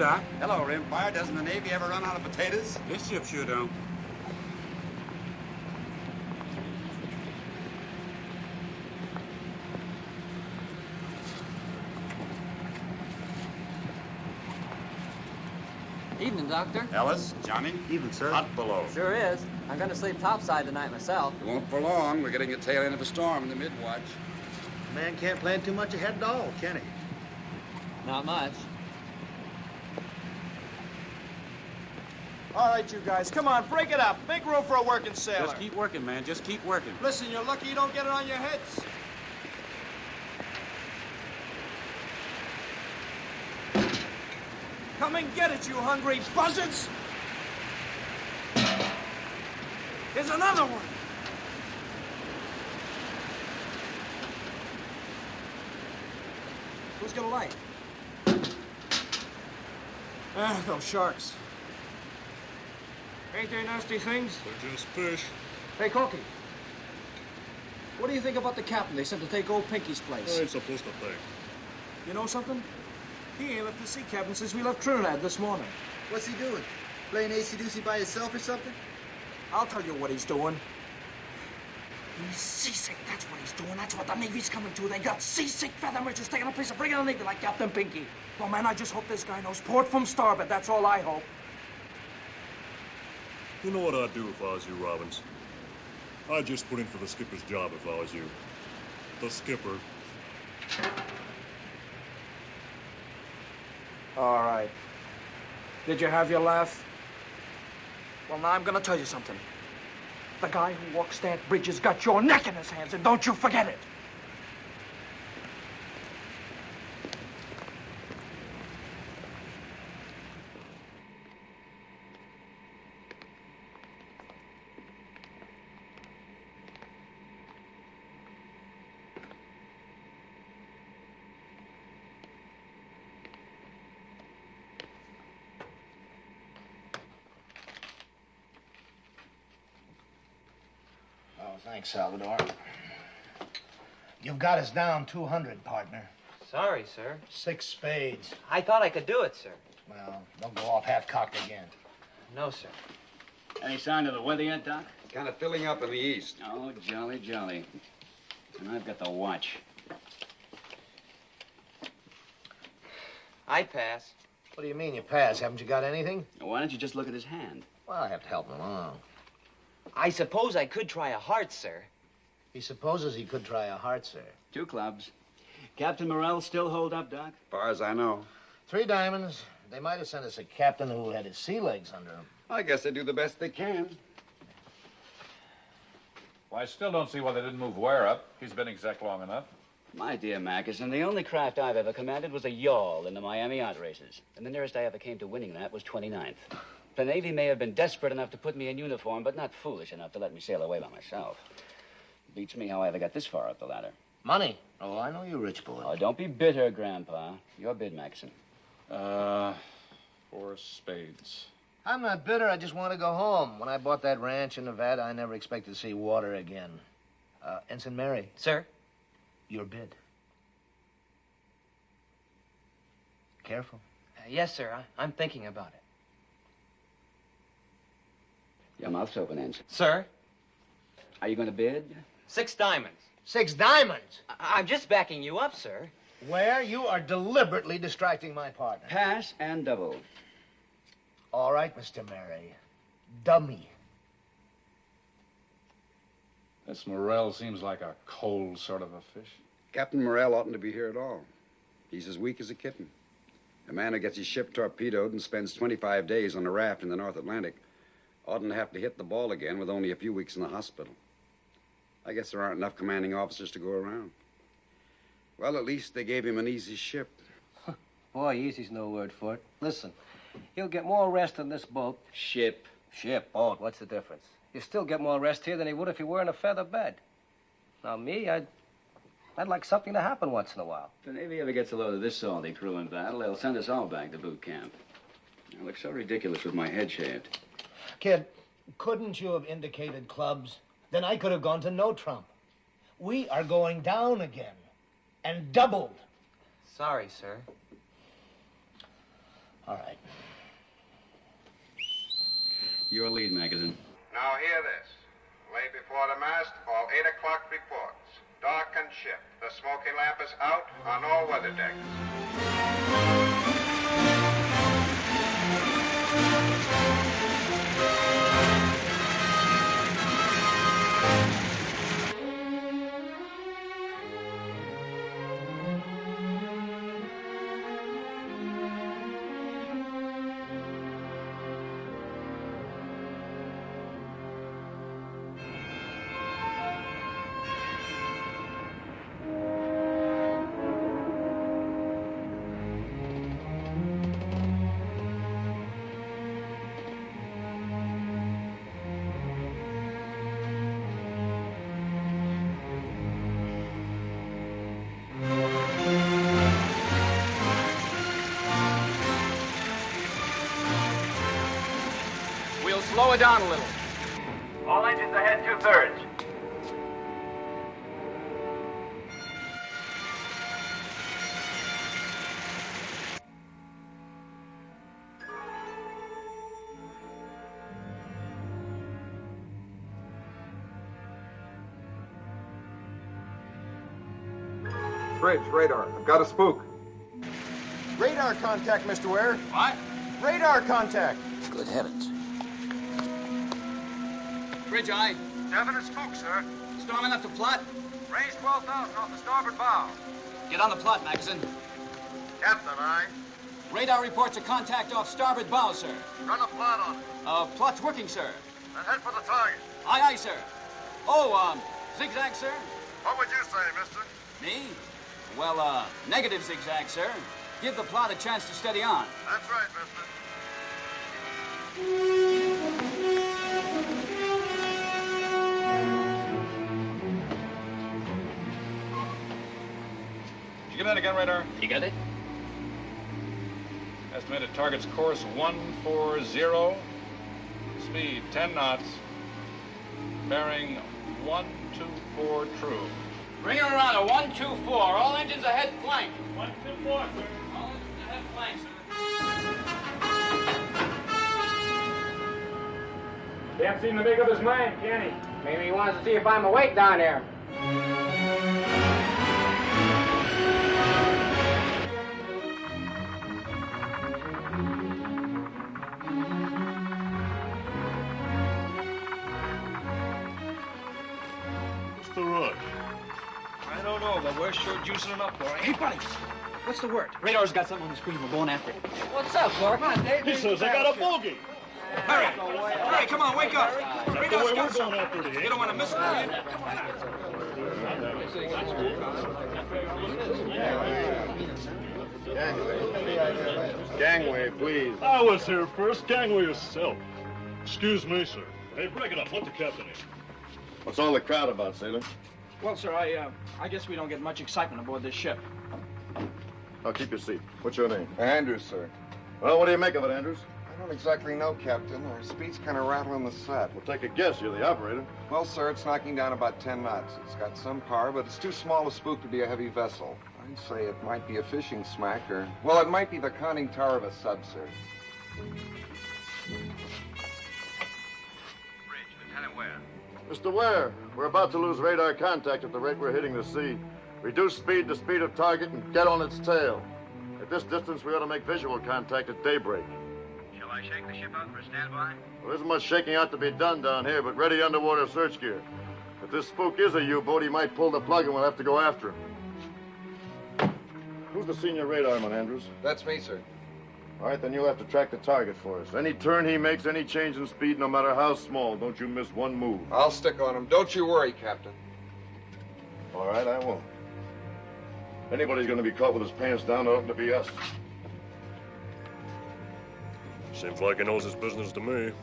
Doc. Hello, Rimfire. Doesn't the Navy ever run out of potatoes? This ship sure don't. Evening, Doctor. Ellis, Johnny. Evening, sir. Hot below. Sure is. I'm gonna sleep topside tonight myself. It won't for long. We're getting the tail end of a storm in the mid-watch. A man can't plan too much ahead at all, can he? Not much. All right, you guys, come on, break it up. Make room for a working sailor. Just keep working, man. Just keep working. Listen, you're lucky you don't get it on your heads. Come and get it, you hungry buzzards! Here's another one. Who's gonna light? Those sharks. Ain't they nasty things? They're just fish. Hey, Corky. What do you think about the captain they sent to take old Pinky's place? I ain't supposed to think. You know something? He ain't left the sea cabin since we left Trinidad this morning. What's he doing? Playing AC/DC by himself or something? I'll tell you what he's doing. He's seasick. That's what he's doing. That's what the Navy's coming to. They got seasick feather merchants taking a place of bringing the Navy like Captain Pinky. Well, man, I just hope this guy knows port from starboard. That's all I hope. You know what I'd do if I was you, Robbins? I'd just put in for the skipper's job if I was you. The skipper. All right. Did you have your laugh? Well, now I'm gonna tell you something. The guy who walks that bridge has got your neck in his hands, and don't you forget it. Oh, thanks, Salvador. You've got us down 200, partner. Sorry, sir. 6 spades. I thought I could do it, sir. Well, don't go off half-cocked again. No, sir. Any sign of the weather yet, Doc? Kind of filling up in the east. Oh, jolly, jolly. And I've got the watch. I'd pass. What do you mean you pass? Haven't you got anything? Why don't you just look at his hand? Well, I have to help him along. I suppose I could try a heart, sir. He supposes he could try a heart, sir. 2 clubs. Captain Morrell still hold up, Doc? As far as I know. 3 diamonds. They might have sent us a captain who had his sea legs under him. I guess they do the best they can. Well, I still don't see why they didn't move Ware up. He's been exec long enough. My dear Mackerson, the only craft I've ever commanded was a yawl in the Miami yacht races. And the nearest I ever came to winning that was 29th. The Navy may have been desperate enough to put me in uniform, but not foolish enough to let me sail away by myself. Beats me how I ever got this far up the ladder. Money? Oh, I know you rich boy. Oh, don't be bitter, Grandpa. Your bid, Mackerson. 4 spades. I'm not bitter. I just want to go home. When I bought that ranch in Nevada, I never expected to see water again. Ensign Mary. Sir? Your bid. Careful. Yes, sir. I'm thinking about it. Your mouth's open, Ensign. Sir? Are you going to bid? 6 diamonds. 6 diamonds? I'm just backing you up, sir. Where you are deliberately distracting my partner. Pass and double. All right, Mr. Mary. Dummy. This Morrell seems like a cold sort of a fish. Captain Morrell oughtn't to be here at all. He's as weak as a kitten. A man who gets his ship torpedoed and spends 25 days on a raft in the North Atlantic oughtn't to have to hit the ball again with only a few weeks in the hospital. I guess there aren't enough commanding officers to go around. Well, at least they gave him an easy ship. Boy, easy's no word for it. Listen, he'll get more rest in this boat. Ship. Boat, what's the difference? He'll still get more rest here than he would if he were in a feather bed. Now, me, I'd like something to happen once in a while. If the Navy ever gets a load of this salty crew in battle, they'll send us all back to boot camp. I look so ridiculous with my head shaved. Kid, couldn't you have indicated clubs? Then I could have gone to no trump. We are going down again. And doubled. Sorry, sir. All right. Your lead, Magazine. Now hear this. Lay before the mast, all 8 o'clock reports. Dark and ship. The smoking lamp is out on all weather decks. We'll slow it down a little. All engines ahead 2/3. Bridge, radar. I've got a spook. Radar contact, Mr. Ware. What? Radar contact. Good heavens. Bridge eye. Definite spook, sir. Storm enough to plot. Range 12,000 off the starboard bow. Get on the plot, Magazine. Captain, aye. Radar reports a contact off starboard bow, sir. Run a plot on it. Plot's working, sir. And head for the target. Aye, aye, sir. Oh, zigzag, sir? What would you say, mister? Me? Well, negative zigzag, sir. Give the plot a chance to steady on. That's right, mister. Did you get that again, radar? You got it? Estimated target's course 140. Speed 10 knots. Bearing 124 true. Bring her around a 124. All engines ahead flank. 124, sir. All engines ahead flank, sir. Can't seem to make up his mind, can he? Maybe he wants to see if I'm awake down there. What's the rush? I don't know, but we're sure juicing it up for it. Hey, buddy, what's the word? Radar's got something on the screen. We're going after it. What's up, Clark? Come on, Dave. He says I got a bogey. Hurry! Hurry, come on, wake up. That's the way Radar's we're got something. going after it. You don't want to miss it, do you? Gangway, please. I was here first. Gangway yourself. Excuse me, sir. Hey, break it up. Let the captain in. What's all the crowd about, sailor? Well, sir, I guess we don't get much excitement aboard this ship. Now, keep your seat. What's your name? Andrews, sir. Well, what do you make of it, Andrews? I don't exactly know, Captain. Our speed's kind of rattling the set. We'll take a guess. You're the operator. Well, sir, it's knocking down about 10 knots. It's got some power, but it's too small a spook to be a heavy vessel. I'd say it might be a fishing smack, or... well, it might be the conning tower of a sub, sir. Bridge, Lieutenant Ware. Mr. Ware, we're about to lose radar contact at the rate we're hitting the sea. Reduce speed to speed of target and get on its tail. At this distance, we ought to make visual contact at daybreak. Shall I shake the ship out for a standby? Well, there isn't much shaking out to be done down here, but ready underwater search gear. If this spook is a U-boat, he might pull the plug and we'll have to go after him. Who's the senior radarman, Andrews? That's me, sir. All right, then you'll have to track the target for us. Any turn he makes, any change in speed, no matter how small, don't you miss one move. I'll stick on him. Don't you worry, Captain. All right, I won't. Anybody's going to be caught with his pants down, it ought to be us. Seems like he knows his business to me.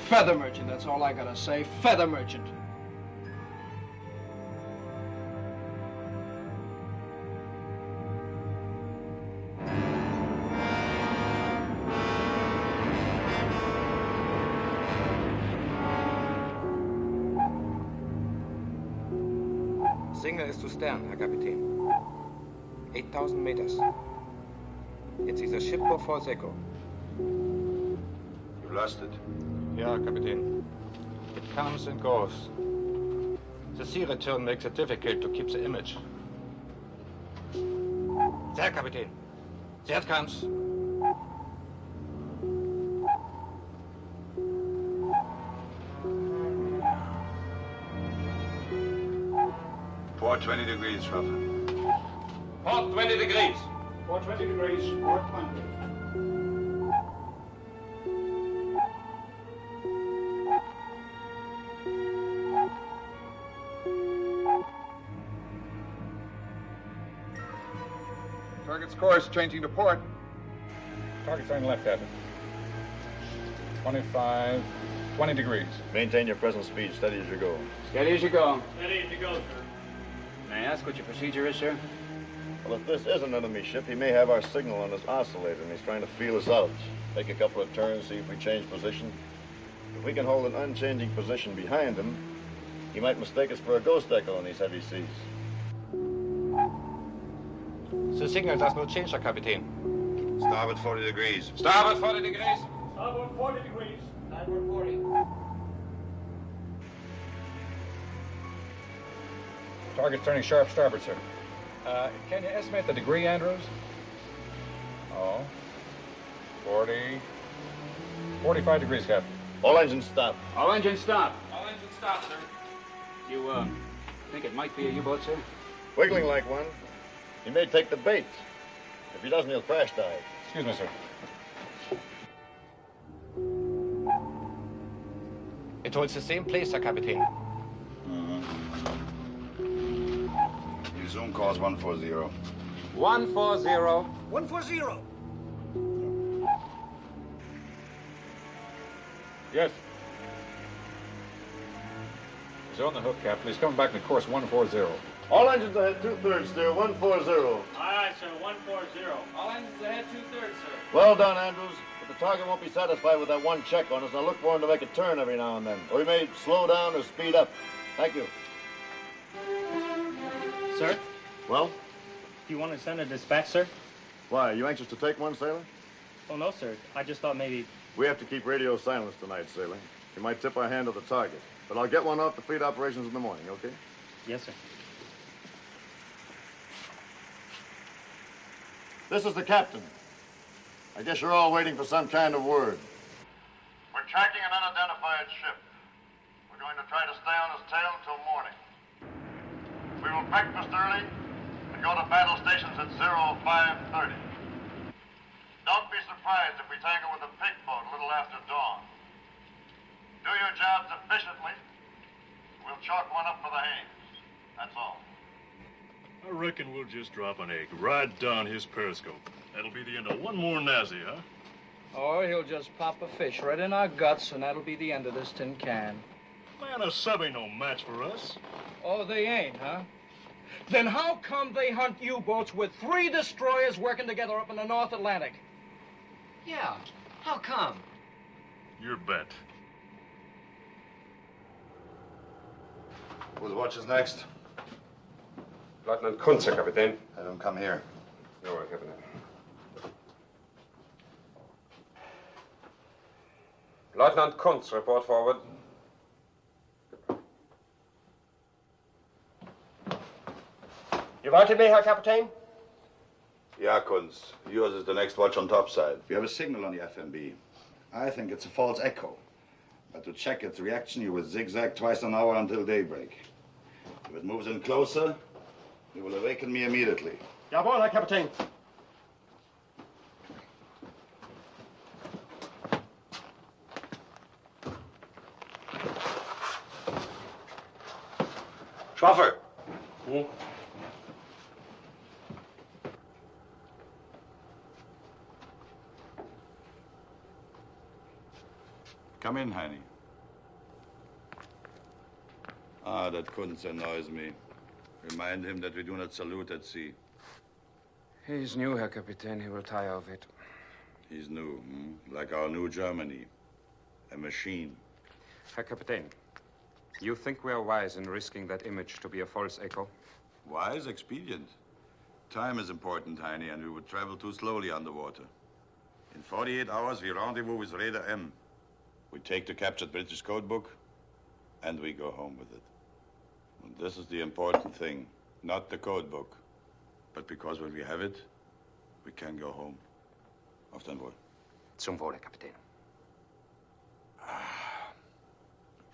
Feather merchant, that's all I gotta say. Feather merchant. Signal ist zu Stern, Herr Kapitän. 8,000 meters. It is a ship for false echo. You lost it? Yeah, Captain. It comes and goes. The sea return makes it difficult to keep the image. There, Captain. There it comes. Port 20 degrees, Schwaffer. Port 20 degrees. Port 20 degrees, port 20. Target's course, changing to port. Target turn left, Captain. 25, 20 degrees. Maintain your present speed, steady as you go. Steady as you go. Steady as you go, sir. May I ask what your procedure is, sir? Well, if this is an enemy ship, he may have our signal on his oscillator, and he's trying to feel us out. Take a couple of turns, see if we change position. If we can hold an unchanging position behind him, he might mistake us for a ghost echo in these heavy seas. The signal does not change, Captain. Starboard 40 degrees. Starboard 40 degrees. Starboard 40 degrees. Starboard 40. Target turning sharp starboard, sir. Can you estimate the degree, Andrews? Oh. 40. 45 degrees, Captain. All engines stop. All engines stop. All engines stop, sir. You, think it might be a U-boat, sir? Wiggling like one. He may take the bait. If he doesn't, he'll crash dive. Excuse me, sir. It holds the same place, Captain. Your zoom calls 140. 140. 140. Yes. He's on the hook, Captain. He's coming back to course 140. All engines ahead, 2/3 steer, 140. Aye, sir, 140. All engines ahead, 2/3, sir. Well done, Andrews. But the target won't be satisfied with that one check on us, and I'll look for him to make a turn every now and then. Or he may slow down or speed up. Thank you. Sir? Well? Do you want to send a dispatch, sir? Why, are you anxious to take one, sailor? Oh, no, sir. I just thought maybe... We have to keep radio silence tonight, sailor. You might tip our hand to the target. But I'll get one off the fleet operations in the morning, okay? Yes, sir. This is the captain. I guess you're all waiting for some kind of word. We're tracking an unidentified ship. We're going to try to stay on his tail until morning. We will breakfast early and go to battle stations at 0530. Don't be surprised if we tangle with a pig boat a little after dawn. Do your jobs efficiently. We'll chalk one up for the Haines. That's all. I reckon we'll just drop an egg right down his periscope. That'll be the end of one more Nazi, huh? Or he'll just pop a fish right in our guts, and that'll be the end of this tin can. Man, a sub ain't no match for us. Oh, they ain't, huh? Then how come they hunt U-boats with 3 destroyers working together up in the North Atlantic? Yeah, how come? Your bet. Whose watch is next? Lieutenant Kunze, Captain. Have him come here. No, Captain. Lieutenant Kunze, report forward. You wanted me, Herr Captain? Yeah, Kunz. Yours is the next watch on topside. We have a signal on the FMB. I think it's a false echo. But to check its reaction, you will zigzag twice an hour until daybreak. If it moves in closer, you will awaken me immediately. Jawohl, Herr Captain. Schwaffer! Come in, Heine. Ah, that Kunz annoys me. Remind him that we do not salute at sea. He's new, Herr Captain. He will tire of it. He's new, like our new Germany. A machine. Herr Captain, you think we are wise in risking that image to be a false echo? Wise, expedient. Time is important, Heine, and we would travel too slowly underwater. In 48 hours, we rendezvous with Raider M. We take the captured British code book, and we go home with it. And this is the important thing, not the code book, but because when we have it, we can go home. Auf dein Wohl. Zum Wohle, Kapitän.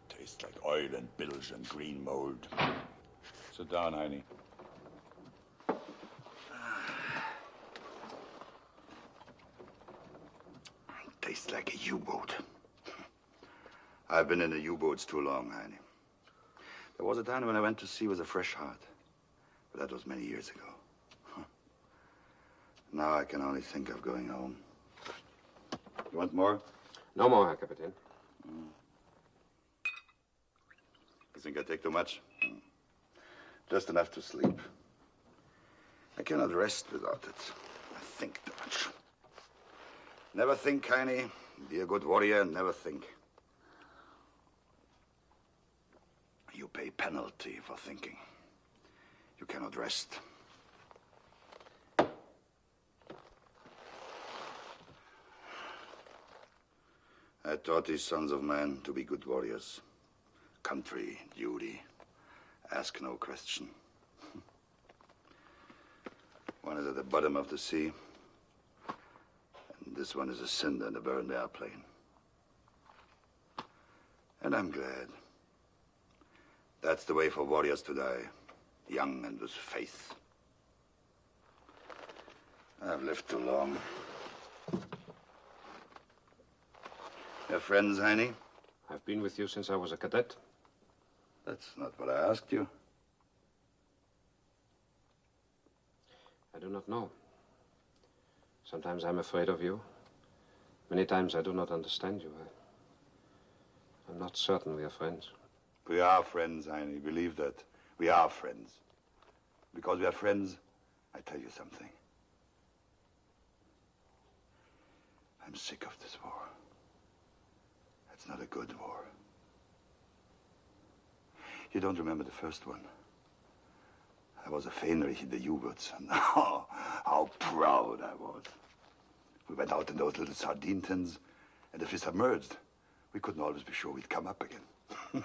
Tastes like oil and bilge and green mold. Sit down, Heine. Tastes like a U-boat. I've been in the U-boats too long, Heine. There was a time when I went to sea with a fresh heart. But that was many years ago. Now I can only think of going home. You want more? No more, Herr Kapitän. You think I take too much? Just enough to sleep. I cannot rest without it. I think too much. Never think, Heine. Be a good warrior and never think. You pay penalty for thinking. You cannot rest. I taught these sons of men to be good warriors. Country, duty, ask no question. One is at the bottom of the sea, and this one is a cinder in a burned airplane. And I'm glad. That's the way for warriors to die, young and with faith. I've lived too long. Your friends, Heine? I've been with you since I was a cadet. That's not what I asked you. I do not know. Sometimes I'm afraid of you. Many times I do not understand you. I'm not certain we are friends. We are friends, Heine. Believe that. We are friends. Because we are friends, I tell you something. I'm sick of this war. It's not a good war. You don't remember the first one? I was a Fähnrich in the U-boats, and how proud I was. We went out in those little sardine tins, and if we submerged, we couldn't always be sure we'd come up again.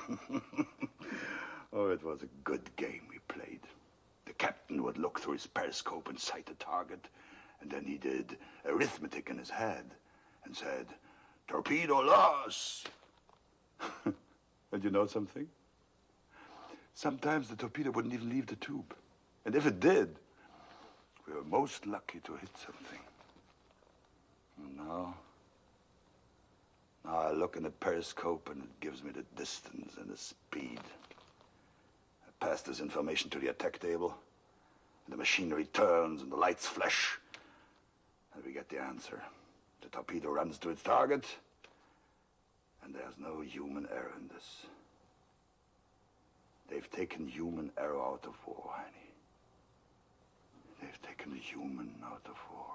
Oh, it was a good game we played. The captain would look through his periscope and sight a target, and then he did arithmetic in his head and said, "Torpedo loss." And you know something? Sometimes the torpedo wouldn't even leave the tube. And if it did, we were most lucky to hit something. And now I look in the periscope and it gives me the distance and the speed. I pass this information to the attack table, and the machinery turns and the lights flash, and we get the answer. The torpedo runs to its target, and there's no human error in this. They've taken human error out of war, Heine. They've taken the human out of war.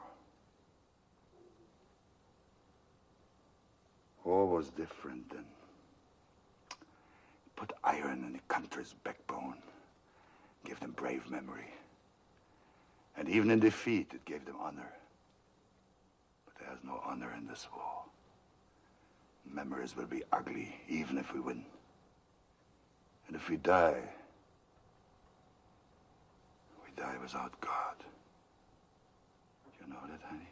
War was different then. It put iron in the country's backbone, gave them brave memory. And even in defeat, it gave them honor. But there's no honor in this war. Memories will be ugly, even if we win. And if we die, we die without God. You know that, honey?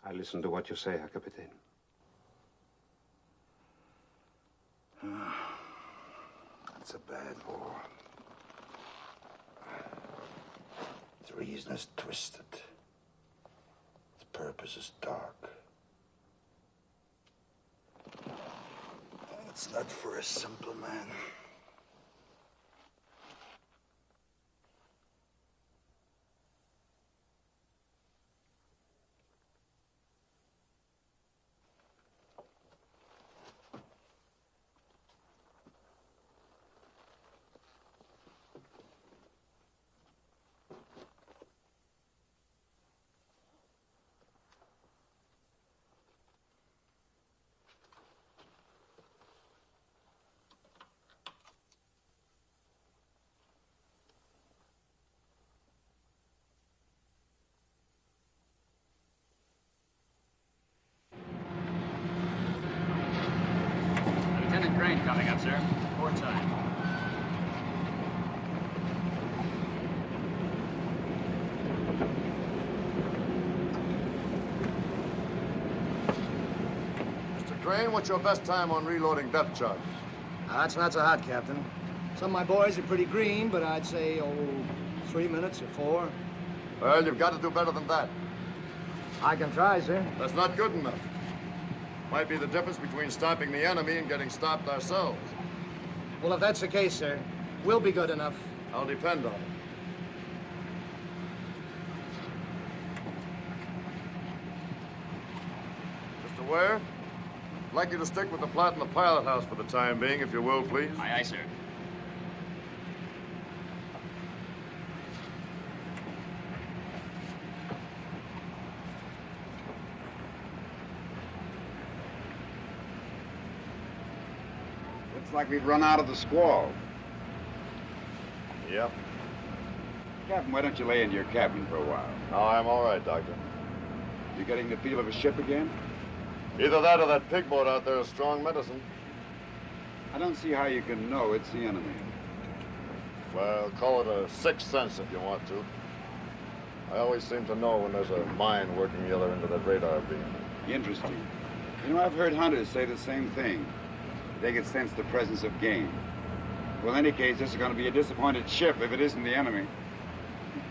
I listen to what you say, Herr Kapitän. It's a bad war. Its reason is twisted. Its purpose is dark. It's not for a simple man. Lieutenant Crane coming up, sir. Port side. Mr. Crane, what's your best time on reloading depth charges? That's not so hot, Captain. Some of my boys are pretty green, but I'd say, 3 minutes or 4. Well, you've got to do better than that. I can try, sir. That's not good enough. Might be the difference between stopping the enemy and getting stopped ourselves. Well, if that's the case, sir, we'll be good enough. I'll depend on it. Mr. Ware, I'd like you to stick with the plot in the pilot house for the time being, if you will, please. Aye, aye, sir. Looks like we've run out of the squall. Yep. Captain, why don't you lay in your cabin for a while? No, I'm all right, Doctor. You getting the feel of a ship again? Either that or that pig boat out there is strong medicine. I don't see how you can know it's the enemy. Well, call it a sixth sense if you want to. I always seem to know when there's a mine working the other end of that radar beam. Interesting. You know, I've heard hunters say the same thing. They can sense the presence of game. Well, in any case, this is going to be a disappointed ship if it isn't the enemy.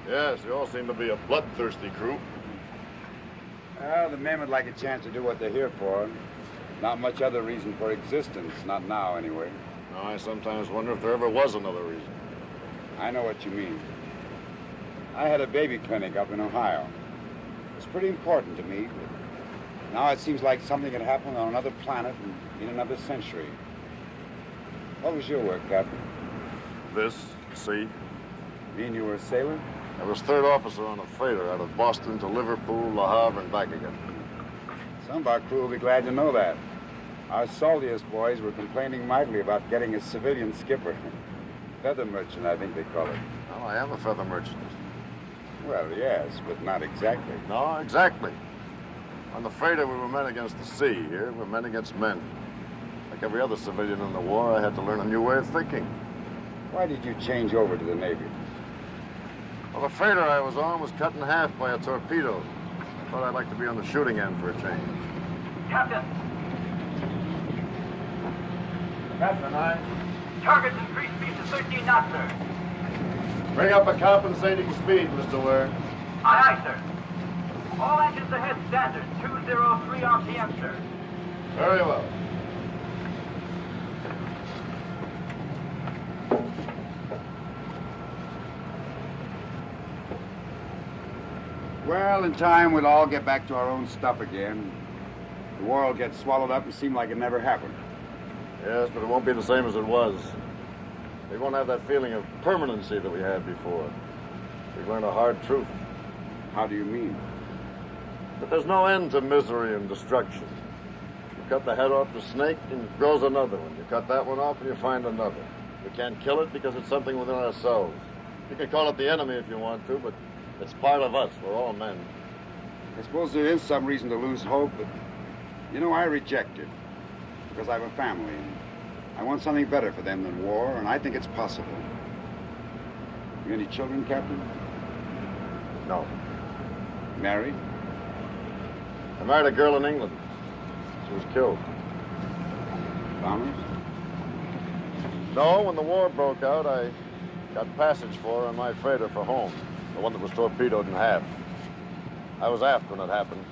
Yes, you all seem to be a bloodthirsty crew. Well, the men would like a chance to do what they're here for. Not much other reason for existence, not now anyway. No, I sometimes wonder if there ever was another reason. I know what you mean. I had a baby clinic up in Ohio. It was pretty important to me, but now it seems like something had happened on another planet and in another century. What was your work, Captain? This, sea. Mean you were a sailor? I was third officer on a freighter out of Boston to Liverpool, Le Havre, and back again. Some of our crew will be glad to know that. Our saltiest boys were complaining mightily about getting a civilian skipper. Feather merchant, I think they call it. Well, I am a feather merchant. Well, yes, but not exactly. No, exactly. On the freighter, we were men against the sea. Here, we're men against men. Like every other civilian in the war, I had to learn a new way of thinking. Why did you change over to the Navy? Well, the freighter I was on was cut in half by a torpedo. I thought I'd like to be on the shooting end for a change. Captain. Captain, Target's increased speed to 13 knots, sir. Bring up a compensating speed, Mr. Ware. Aye, aye, sir. All engines ahead standard, 203 RPM, sir. Very well. Well, in time, we'll all get back to our own stuff again. The war will get swallowed up and seem like it never happened. Yes, but it won't be the same as it was. We won't have that feeling of permanency that we had before. We've learned a hard truth. How do you mean? That there's no end to misery and destruction. You cut the head off the snake and it grows another one. You cut that one off and you find another. We can't kill it because it's something within ourselves. You can call it the enemy if you want to, but it's part of us. We're all men. I suppose there is some reason to lose hope, but, you know, I reject it. Because I have a family, and I want something better for them than war, and I think it's possible. You any children, Captain? No. Married? I married a girl in England. She was killed. Bombers? No, when the war broke out, I got passage for her on my freighter for home, the one that was torpedoed in half. I was aft when it happened.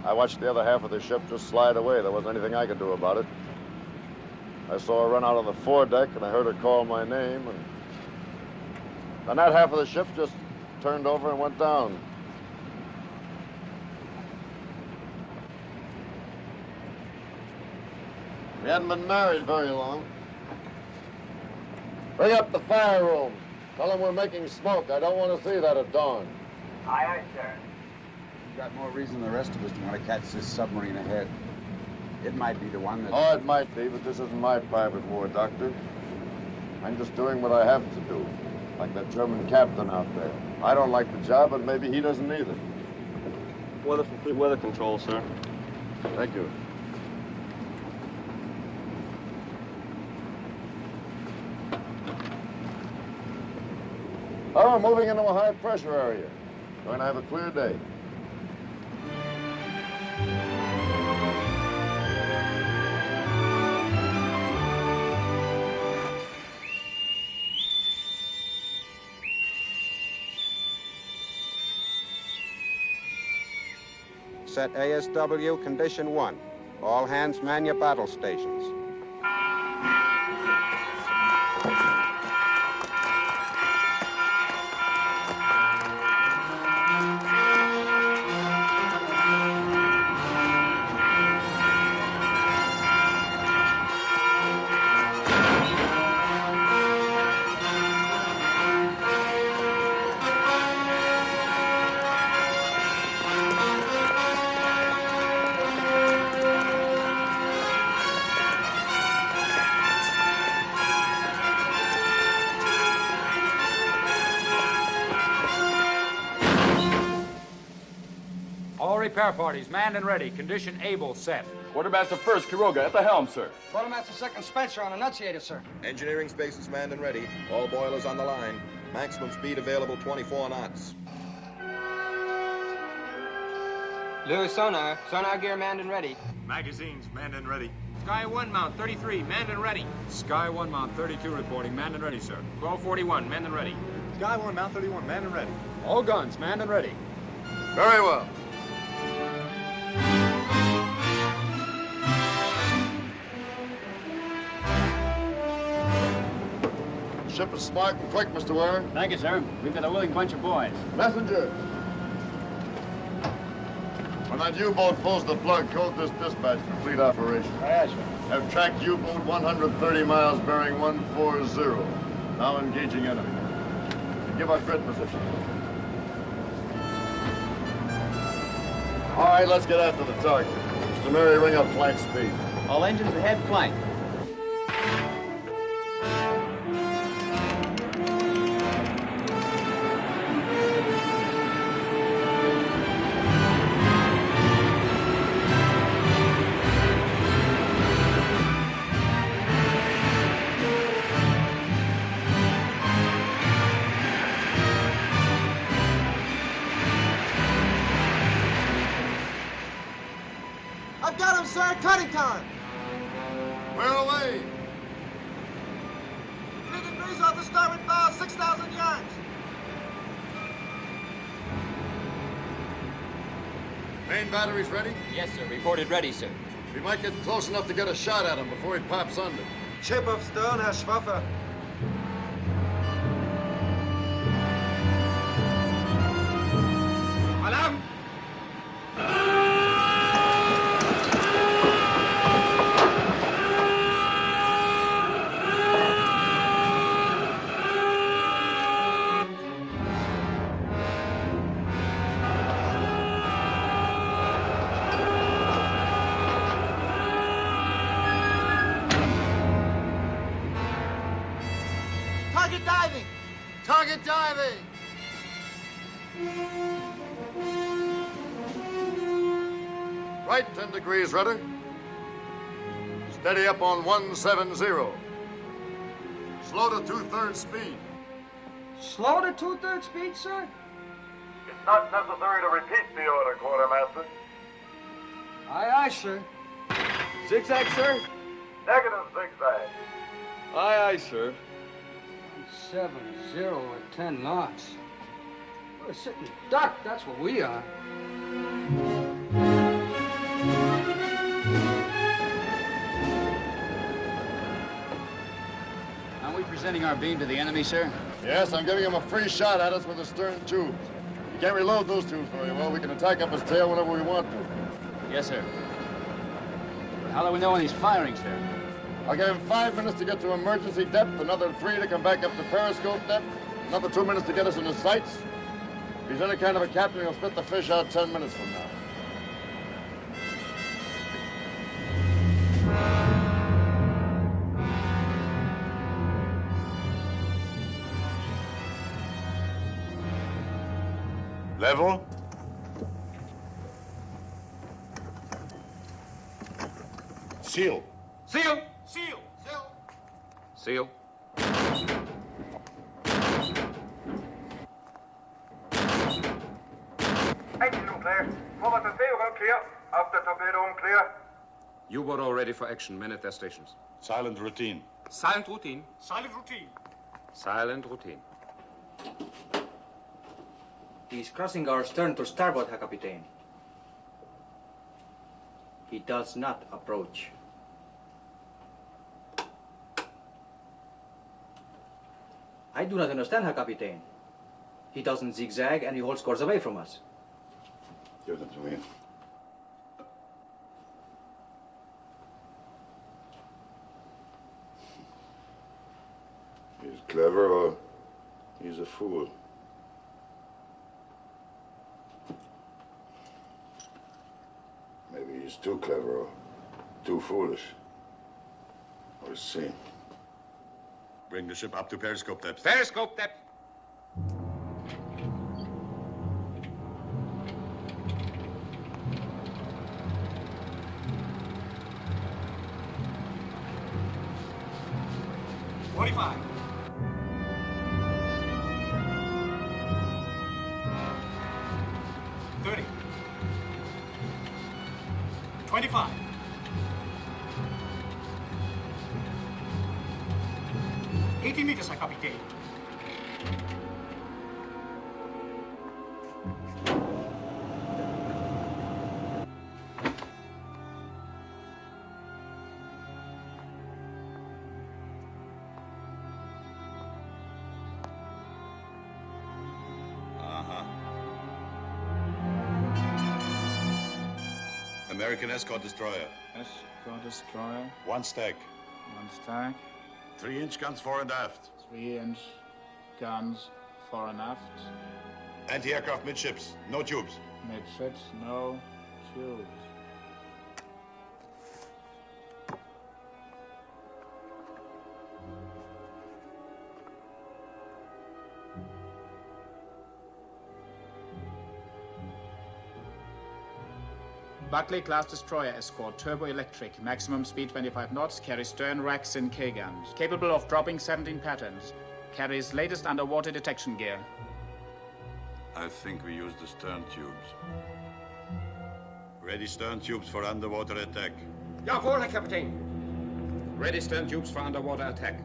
I watched the other half of the ship just slide away. There wasn't anything I could do about it. I saw her run out on the foredeck, and I heard her call my name, and then that half of the ship just turned over and went down. We hadn't been married very long. Bring up the fire room. Tell them we're making smoke. I don't want to see that at dawn. Aye, aye, sir. You've got more reason than the rest of us to want to catch this submarine ahead. It might be the one that... Oh, it might be, but this isn't my private war, Doctor. I'm just doing what I have to do, like that German captain out there. I don't like the job, but maybe he doesn't either. Weather control, sir. Thank you. Oh, moving into a high-pressure area. Going to have a clear day. Set ASW Condition 1. All hands man your battle stations. All repair parties manned and ready. Condition able set. Quartermaster first, Quiroga, at the helm, sir. Quartermaster second, Spencer on annunciator, sir. Engineering spaces manned and ready. All boilers on the line. Maximum speed available 24 knots. Lewis sonar. Sonar gear manned and ready. Magazines manned and ready. Sky 1 mount 33, manned and ready. Sky 1 mount 32 reporting. Manned and ready, sir. 1241, manned and ready. Sky 1 mount 31 manned and ready. All guns manned and ready. Very well. Ship is smart and quick, Mr. Ware. Thank you, sir. We've got a willing bunch of boys. Messenger. When that U-boat pulls the plug, code this dispatch for fleet operation. Yes, sir. Have tracked U-boat 130 miles bearing 140. Now engaging enemy. Give our grid position. All right, let's get after the target. Mr. Murray, ring up flank speed. All engines ahead, flank. I've got him, sir. Cutting time. Where away? 3 degrees off the starboard bow, 6,000 yards. Main batteries ready? Yes, sir. Reported ready, sir. We might get close enough to get a shot at him before he pops under. Chip of stern, Herr Schwaffer. Alarm! Target diving. Target diving! Right 10 degrees, rudder. Steady up on 170. Slow to 2/3 speed. Slow to 2/3 speed, sir? It's not necessary to repeat the order, Quartermaster. Aye, aye, sir. Zigzag, sir? Negative zigzag. Aye, aye, sir. 70 at 10 knots. We're a sitting duck, that's what we are. Are we presenting our beam to the enemy, sir? Yes, I'm giving him a free shot at us with the stern tubes. You can't reload those tubes very well. We can attack up his tail whenever we want to. Yes, sir. How do we know when he's firing, sir? I'll give him 5 minutes to get to emergency depth, another 3 to come back up to periscope depth, another 2 minutes to get us in his sights. If he's any kind of a captain, he'll spit the fish out 10 minutes from now. Level. Seal. Seal! Seal! Seal. Engine room clear. Forward and vehicle clear. After torpedo room clear. U-boat all ready for action. Men at their stations. Silent routine. Silent routine. Silent routine. Silent routine. He's crossing our stern to starboard, Herr Kapitän. He does not approach. I do not understand, Herr Kapitän. He doesn't zigzag and he holds course away from us. Give them to me. He's clever or he's a fool. Maybe he's too clever or too foolish. We'll see. Bring the ship up to periscope depth. Periscope depth. Forty-five. 30. 25. 80 meters, Herr Kapitän. American escort destroyer. Escort destroyer. One stack. One stack. 3-inch guns fore and aft. 3-inch guns fore and aft. Anti-aircraft midships. No tubes. Midships, no tubes. Buckley-class destroyer escort, turbo-electric, maximum speed 25 knots, carries stern racks and K-guns. Capable of dropping 17 patterns. Carries latest underwater detection gear. I think we use the stern tubes. Ready stern tubes for underwater attack. Jawohl, Herr Kapitän. Ready stern tubes for underwater attack.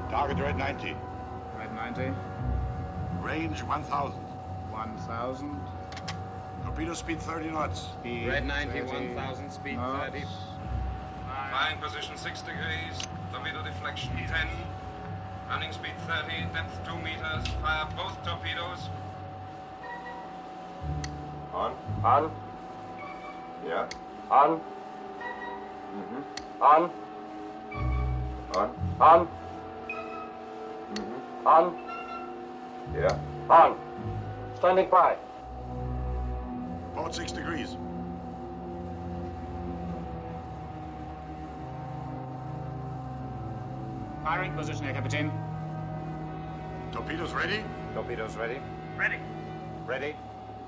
Target red 90. Red 90. Range 1,000. 1,000. Torpedo speed 30 knots. Speed Red 90, 30 1,000, speed knots. 30. Flying position 6 degrees. Torpedo deflection 10. Running speed 30, depth 2 meters. Fire both torpedoes. On. On. Yeah. On. Mm-hmm. On. On. On. Mm-hmm. On. Yeah. On. Standing by. Port 6 degrees. Firing position, Herr Kapitän. Torpedoes ready? Torpedoes ready. Ready. Ready.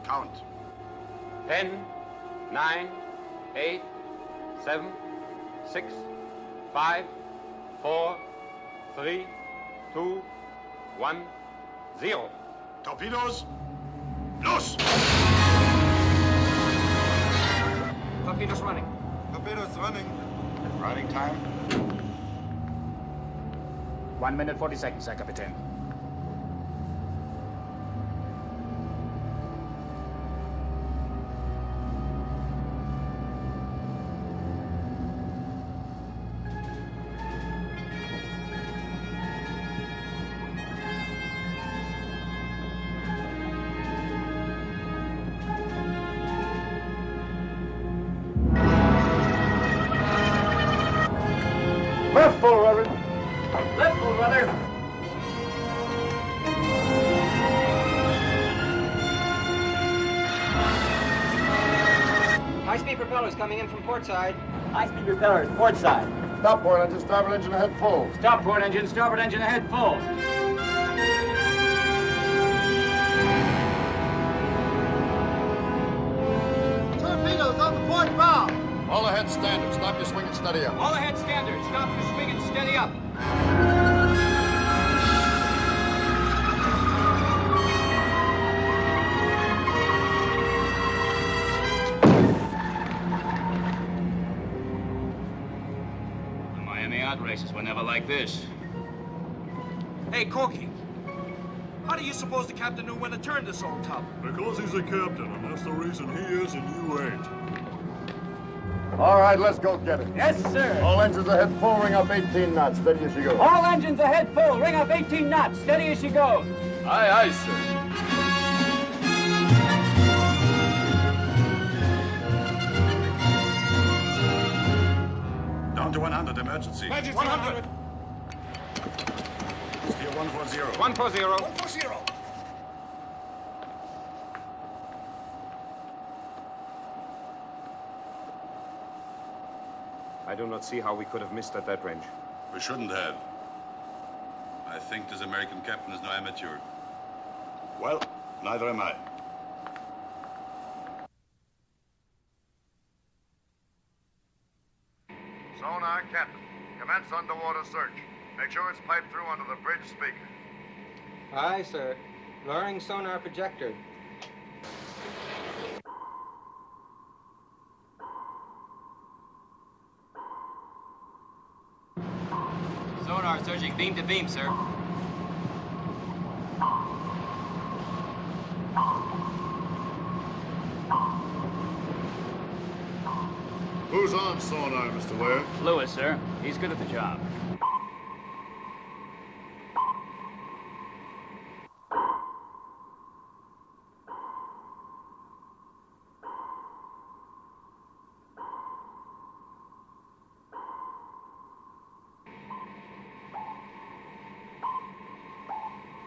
Count. 10, 9, 8, 7, 6, 5, 4, 3, 2, 1, 0. Torpedoes, los! Torpedoes running. Torpedoes running. Running time. 1 minute 40 seconds, Herr Kapitän. propellers coming in from port side. High-speed propellers, port side. Stop port engine, starboard engine ahead full. Stop port engine, starboard engine ahead full. Torpedoes on the port bow. All ahead standard. Stop your swing and steady up. All ahead standard. Stop your swing and steady up. The Miami yacht races were never like this. Hey, Corky. How do you suppose the captain knew when to turn this old tub? Because he's a captain, and that's the reason he is and you ain't. All right, let's go get it. Yes, sir. All engines ahead full, ring up 18 knots, steady as you go. All engines ahead full. Ring up 18 knots. Steady as she goes. Aye, aye, sir. Down to 100, emergency. Emergency 100. Steer 140. 140. 140. I do not see how we could have missed at that range. We shouldn't have. I think this American captain is no amateur. Well, neither am I. Sonar, Captain. Commence underwater search. Make sure it's piped through under the bridge speaker. Aye, sir. Lowering sonar projector. Sonar searching beam to beam, sir. Who's on sonar, Mr. Ware? Lewis, sir. He's good at the job.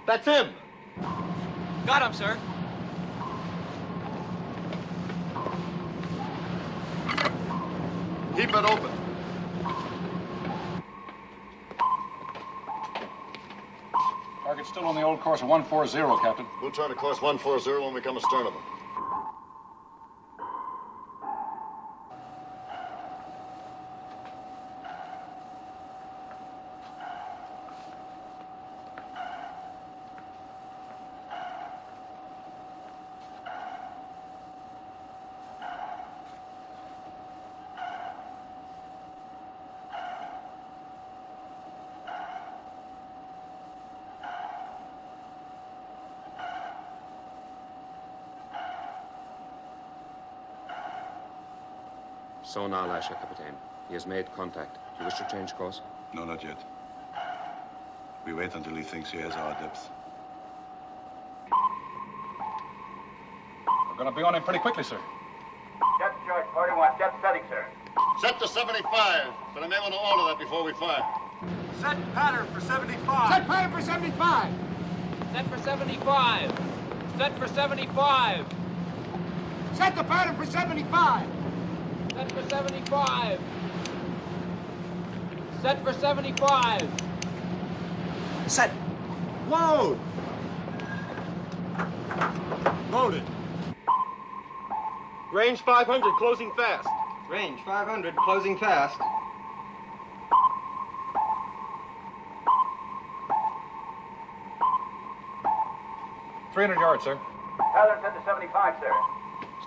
That's him. Got him, sir. Keep it open. Target's still on the old course of 140, Captain. We'll turn to course 140 when we come astern of them. Sonar lasher, Captain. He has made contact. Do you wish to change course? No, not yet. We wait until he thinks he has our depth. We're going to be on him pretty quickly, sir. Jet George 41, jet setting, sir. Set to 75, but I may want to alter that before we fire. Set pattern for 75. Set pattern for 75. Set for 75. Set for 75. Set the pattern for 75. Set for 75. Set for 75. Set. Load. Loaded. Range 500, closing fast. Range 500, closing fast. $300 yards, sir. Pattern set to 75, sir.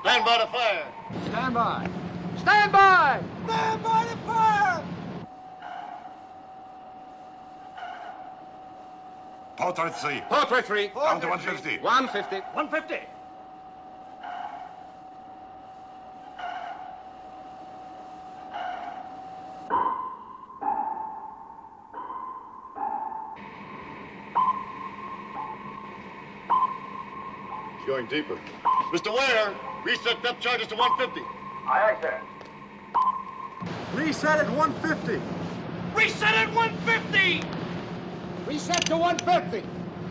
Stand by to fire. Stand by. Stand by! Stand by to fire! Portrait 3. Portrait 3. Down to 150. 150. 150. It's going deeper. Mr. Ware, reset depth charges to 150. Aye, aye, sir. Reset at 150. Reset at 150. Reset to 150.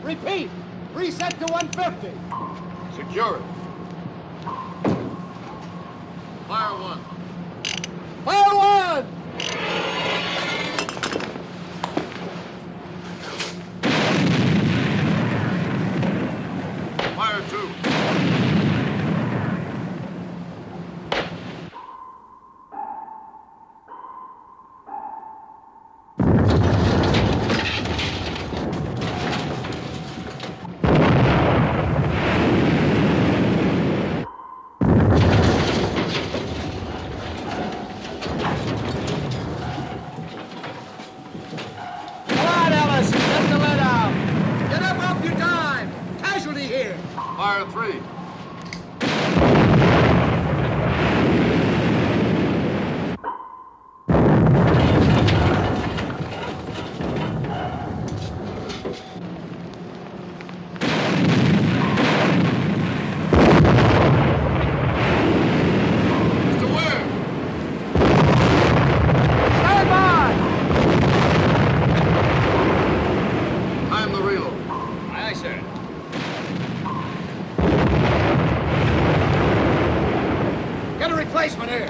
Repeat. Reset to 150. Secure it. Fire one. Fire one! Fire two. Come on, Ellis. Let the lead out. Get up off your dime. Casualty here. Fire three. Mr. Ware! Stand by. Time the reload. Aye, aye, sir. Get a replacement here.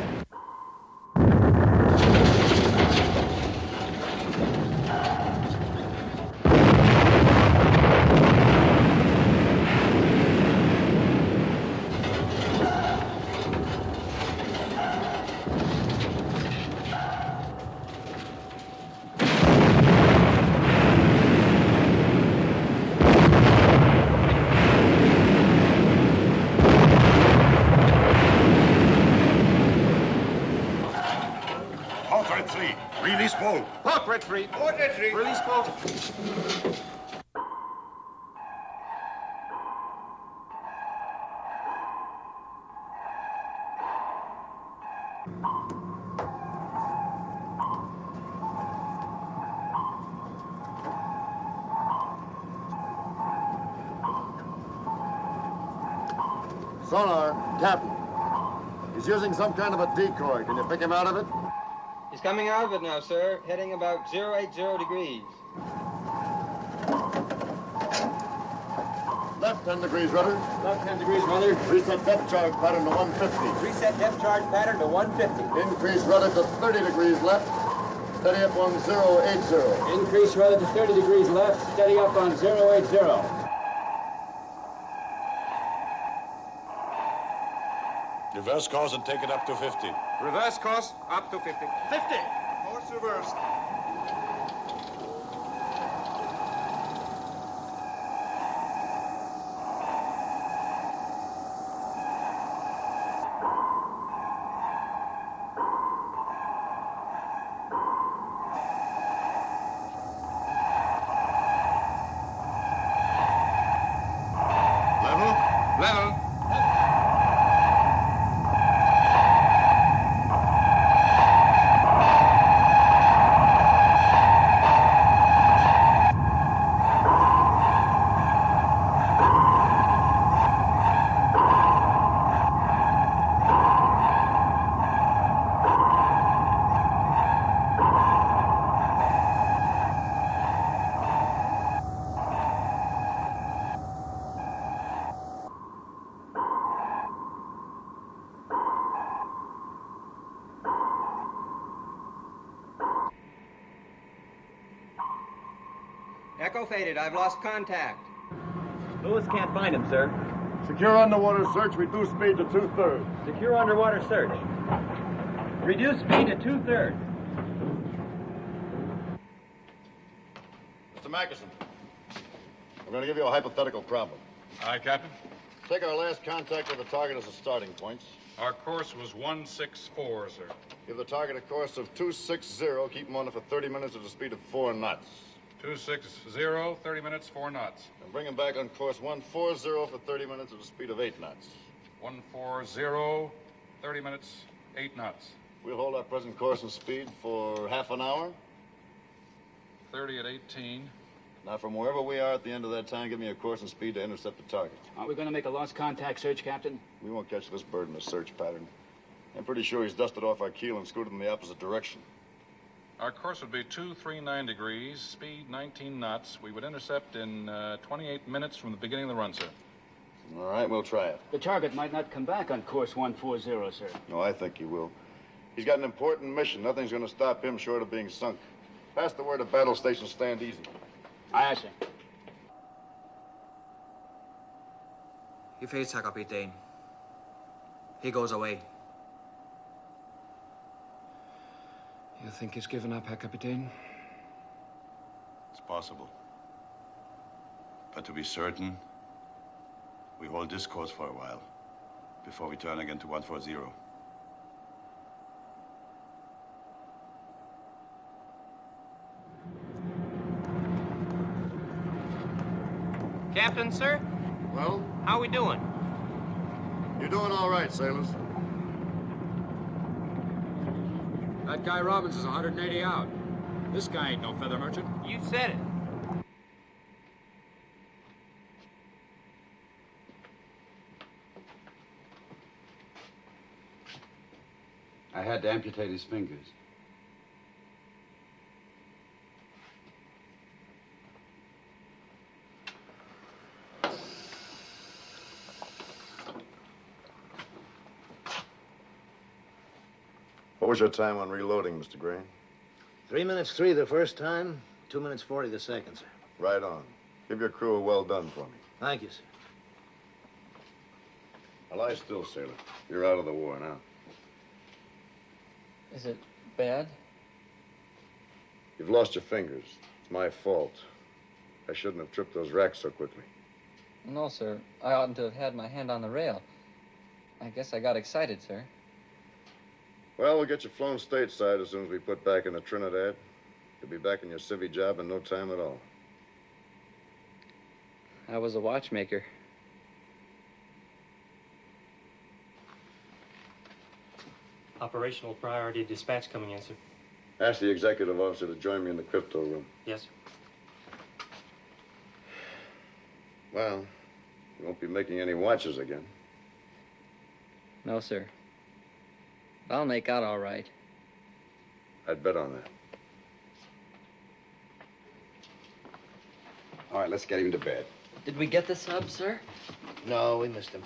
Portrait 3. Release ball. Portrait free. Portrait free. Release bolt. Sonar, Captain. He's using some kind of a decoy. Can you pick him out of it? He's coming out of it now, sir, heading about 080 degrees. Left 10 degrees rudder. Left 10 degrees, rudder. Reset depth charge pattern to 150. Reset depth charge pattern to 150. Increase rudder to 30 degrees left. Steady up on 080. Increase rudder to 30 degrees left, steady up on 080. Reverse course and take it up to 50. Reverse course, up to 50. 50. Course reversed. Level? Level. Echo faded. I've lost contact. Lewis can't find him, sir. Secure underwater search. Reduce speed to 2/3. Secure underwater search. Reduce speed to 2/3. Mr. Mackerson, we're going to give you a hypothetical problem. Aye, Captain. Take our last contact with the target as a starting point. Our course was 164, sir. Give the target a course of 260. Keep him on it for 30 minutes at a speed of 4 knots. 260, 30 minutes, 4 knots. And bring him back on course 140 for 30 minutes at a speed of 8 knots. 140, 30 minutes, 8 knots. We'll hold our present course and speed for half an hour. 30 at 18. Now, from wherever we are at the end of that time, give me a course and speed to intercept the target. Aren't we going to make a lost contact search, Captain? We won't catch this bird in a search pattern. I'm pretty sure he's dusted off our keel and scooted in the opposite direction. Our course would be 239 degrees, speed 19 knots. We would intercept in 28 minutes from the beginning of the run, sir. All right, we'll try it. The target might not come back on course 140, sir. No, I think he will. He's got an important mission. Nothing's going to stop him short of being sunk. Pass the word to battle station, stand easy. Aye, sir. He fades, Herr Kapitän. He goes away. You think he's given up, Herr Kapitän? It's possible. But to be certain, we hold this course for a while before we turn again to 140. Captain, sir? Well? How we doing? You're doing all right, sailors. That guy Robbins is 180 out. This guy ain't no feather merchant. You said it. I had to amputate his fingers. What was your time on reloading, Mr. Gray? 3 minutes 3 the first time, 2 minutes 40 the second, sir. Right on. Give your crew a well done for me. Thank you, sir. Now lie still, sailor. You're out of the war now. Is it bad? You've lost your fingers. It's my fault. I shouldn't have tripped those racks so quickly. No, sir. I oughtn't to have had my hand on the rail. I guess I got excited, sir. Well, we'll get you flown stateside as soon as we put back into Trinidad. You'll be back in your civvy job in no time at all. I was a watchmaker. Operational priority dispatch coming in, sir. Ask the executive officer to join me in the crypto room. Yes, sir. Well, you won't be making any watches again. No, sir. I'll make out all right. I'd bet on that. All right, let's get him to bed. Did we get the sub, sir? No, we missed him.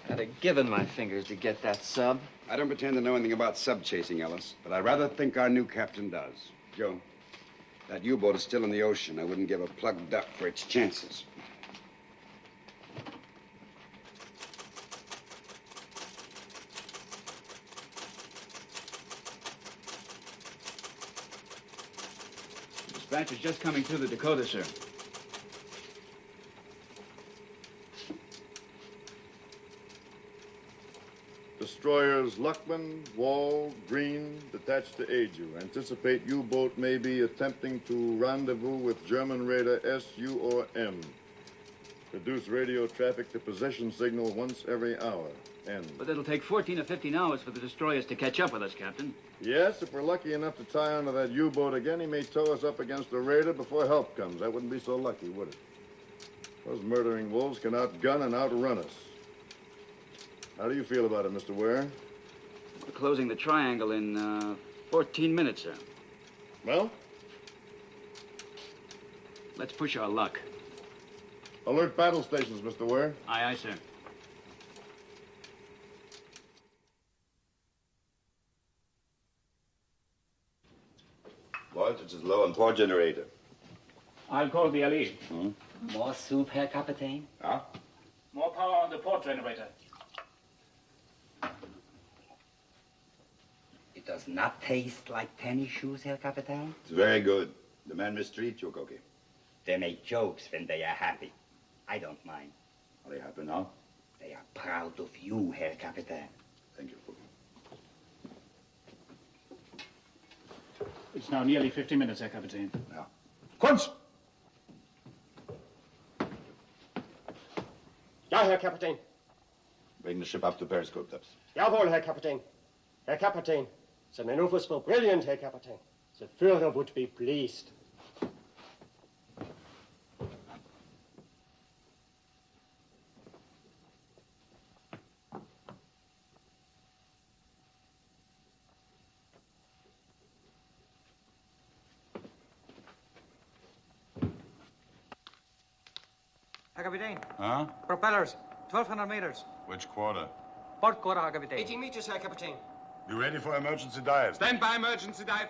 I'd have given my fingers to get that sub. I don't pretend to know anything about sub-chasing, Ellis, but I rather think our new captain does. Joe, that U-boat is still in the ocean. I wouldn't give a plugged duck for its chances. Dispatch is just coming through the Dakota, sir. Destroyers Luckman, Wall, Green, detached to aid you. Anticipate U-boat may be attempting to rendezvous with German raider SU or M. Reduce radio traffic to position signal once every hour. End. But it'll take 14 or 15 hours for the destroyers to catch up with us, Captain. Yes, if we're lucky enough to tie onto that U-boat again, he may tow us up against the raider before help comes. That wouldn't be so lucky, would it? Those murdering wolves can outgun and outrun us. How do you feel about it, Mr. Ware? We're closing the triangle in 14 minutes, sir. Well? Let's push our luck. Alert battle stations, Mr. Ware. Aye, aye, sir. Voltage is low on port generator. I'll call the LE. More soup, Herr Kapitän? Yeah? More power on the port generator. It does not taste like tennis shoes, Herr Kapitän? It's very good. The man mistreat you, Koki. They make jokes when they are happy. I don't mind. Are they happy now? They are proud of you, Herr Kapitän. Thank you, Koki. It's now nearly 50 minutes, Herr Kapitän. Ja. Kunz! Ja, Herr Kapitän. Bring the ship up to periscope depth. Jawohl, Herr Kapitän. Herr Kapitän, the maneuvers were brilliant, Herr Kapitän. The Führer would be pleased. Herr Kapitän. Huh? Propellers, 1,200 meters. Which quarter? Port quarter, Herr Kapitän. 18 meters, Herr Kapitän. You ready for emergency dive? Stand by emergency dive.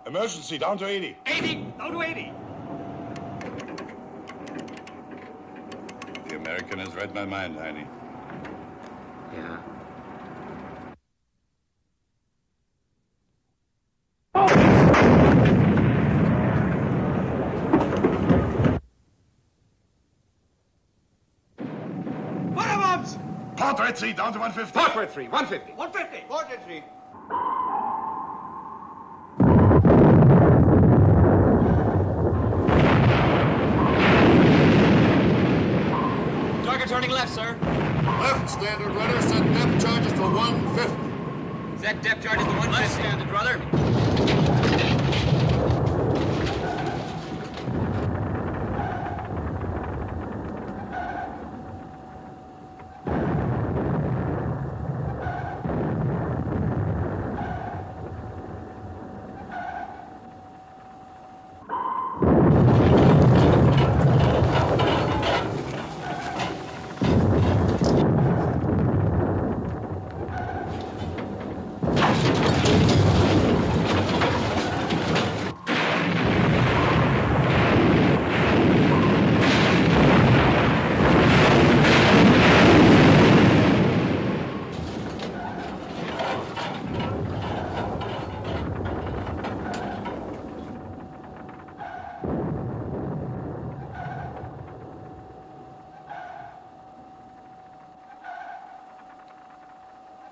Emergency, down to 80. 80! Down to 80! The American has read my mind, Heine. Yeah. Bottom-ups! Portrait 3, down to 150. Portrait 3, 150. 150. Portrait 3. Target turning left, sir. Left, standard rudder. Set depth charges to 150. Set depth charges to 150. Left, standard rudder.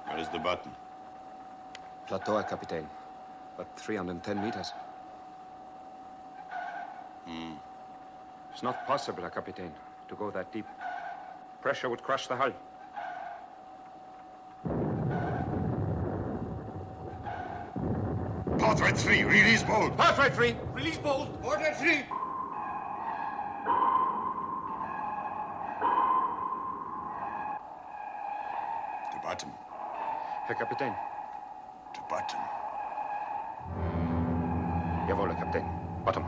Where's the button? Plateau, Herr Kapitän. But 310 meters. It's not possible, Herr Kapitän, to go that deep. Pressure would crush the hull. Portrait 3, release bolt. Portrait 3. Release bolt. Portrait 3. To bottom. Herr Kapitän. To bottom. Jawohl, Herr Kapitän. Bottom.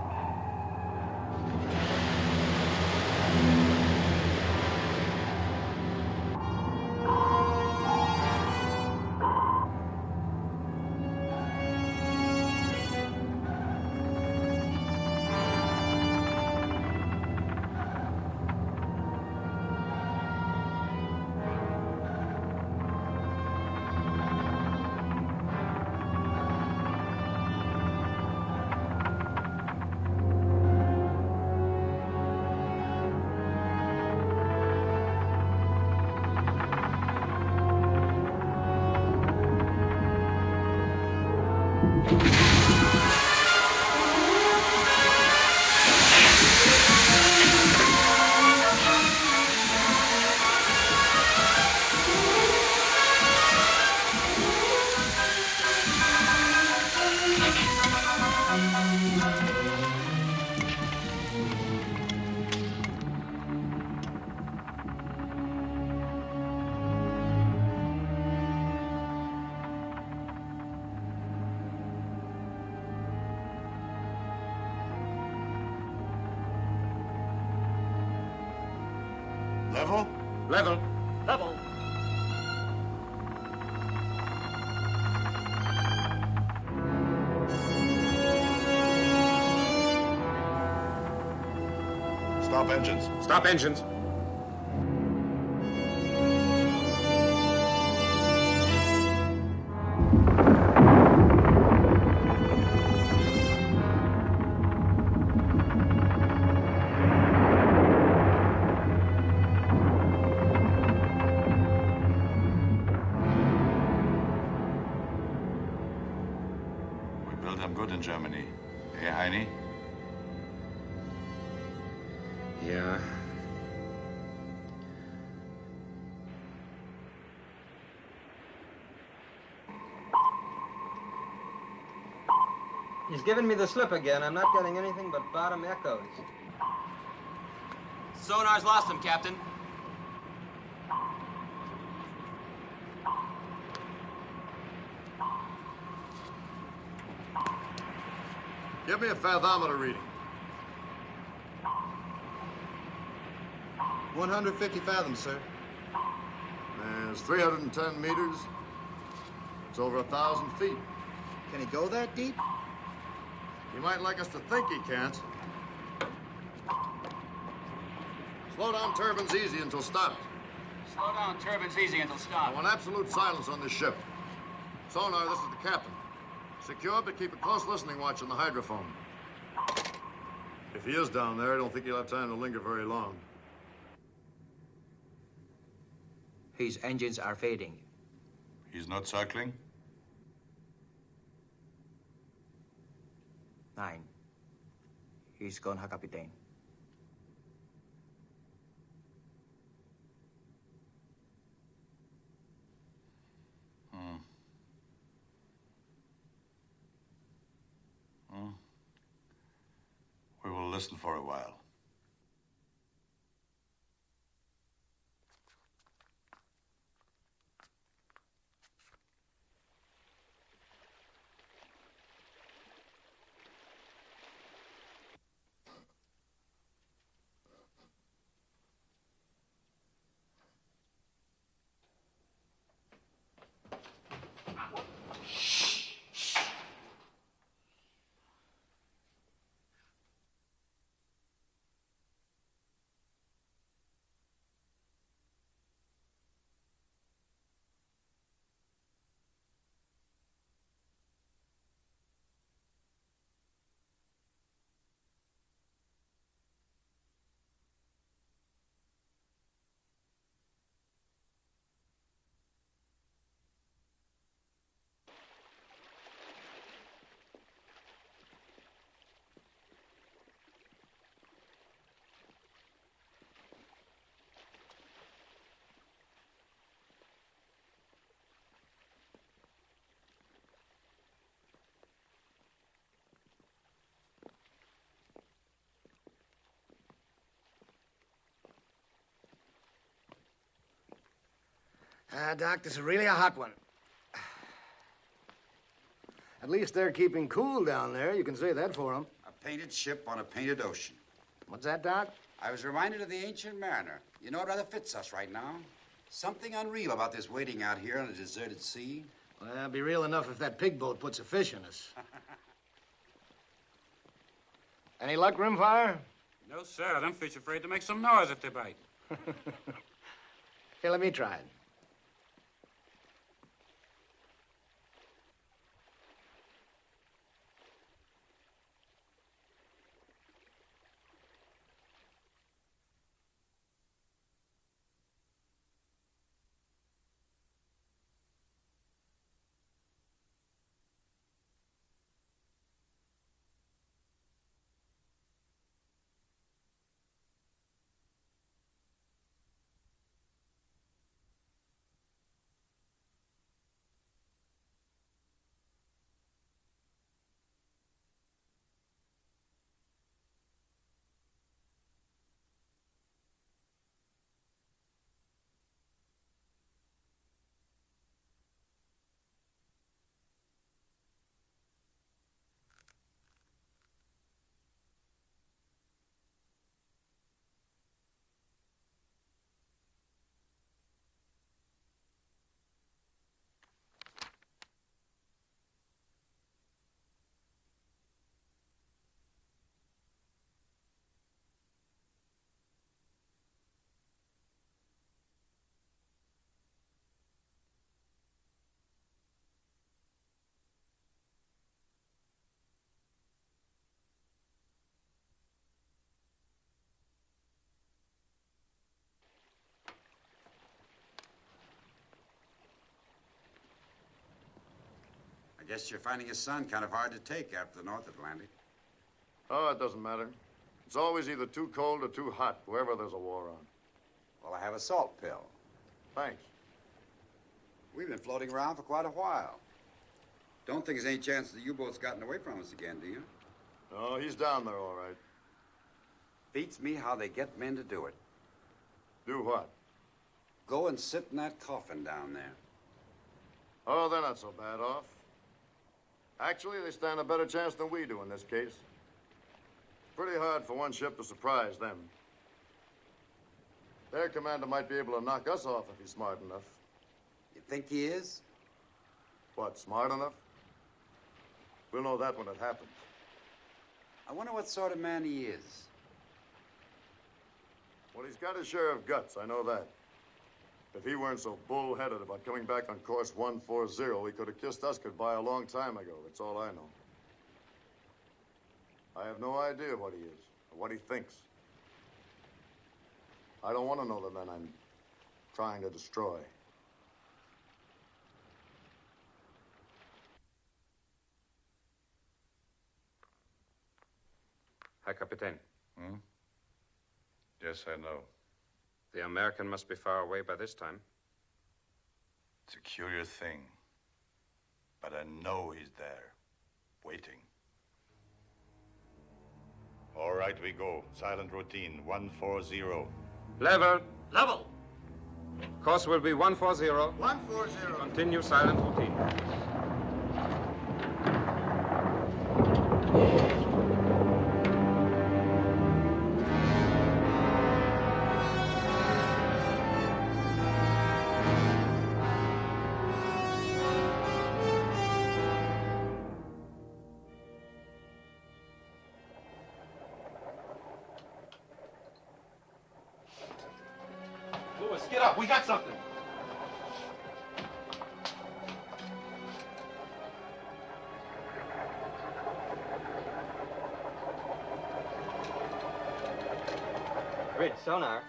Level? Level. Level. Stop engines. Stop engines. We built them good in Germany. Hey, Heine? Yeah. He's given me the slip again. I'm not getting anything but bottom echoes. Sonar's lost him, Captain. Give me a fathometer reading. 150 fathoms, sir. There's 310 meters. It's over 1,000 feet. Can he go that deep? He might like us to think he can't. Slow down turbines easy until stopped. Slow down turbines easy until I stop. want absolute silence on this ship. Sonar, this is the captain. Secure, but keep a close listening watch on the hydrophone. If he is down there, I don't think he'll have time to linger very long. His engines are fading. He's not circling? 9. He's gone, Herr Kapitän. We will listen for a while. Doc, this is really a hot one. At least they're keeping cool down there. You can say that for them. A painted ship on a painted ocean. What's that, Doc? I was reminded of the ancient mariner. You know, it rather fits us right now. Something unreal about this waiting out here on a deserted sea. Well, it'll be real enough if that pig boat puts a fish in us. Any luck, Rimfire? No, sir. Them fish afraid to make some noise if they bite. Here, let me try it. I guess you're finding his son kind of hard to take after the North Atlantic. Oh, it doesn't matter. It's always either too cold or too hot, wherever there's a war on. Well, I have a salt pill. Thanks. We've been floating around for quite a while. Don't think there's any chance the U-boat's gotten away from us again, do you? No, he's down there all right. Beats me how they get men to do it. Do what? Go and sit in that coffin down there. Oh, they're not so bad off. Actually, they stand a better chance than we do in this case. Pretty hard for one ship to surprise them. Their commander might be able to knock us off if he's smart enough. You think he is? What, smart enough? We'll know that when it happens. I wonder what sort of man he is. Well, he's got his share of guts, I know that. If he weren't so bull-headed about coming back on course 140, he could have kissed us goodbye a long time ago. That's all I know. I have no idea what he is or what he thinks. I don't want to know the men I'm trying to destroy. Herr Kapitän. Hmm? Yes, I know. The American must be far away by this time. It's a curious thing. But I know he's there, waiting. All right, we go. Silent routine, 140. Level. Level. Course will be 140. 140. Continue silent routine. Lewis, get up. We got something. Grid, sonar.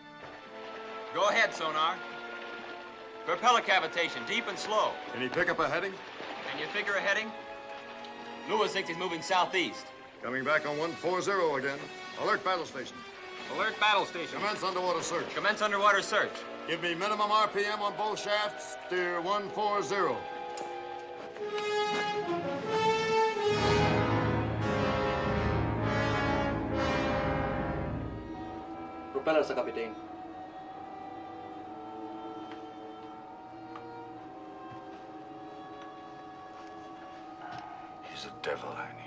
Go ahead, sonar. Propeller cavitation, deep and slow. Can he pick up a heading? Can you figure a heading? Lewis thinks he's moving southeast. Coming back on 140 again. Alert battle station. Alert battle station. Commence underwater search. Commence underwater search. Give me minimum RPM on both shafts. Steer 140. Propeller, Sir Captain. He's a devil, Annie.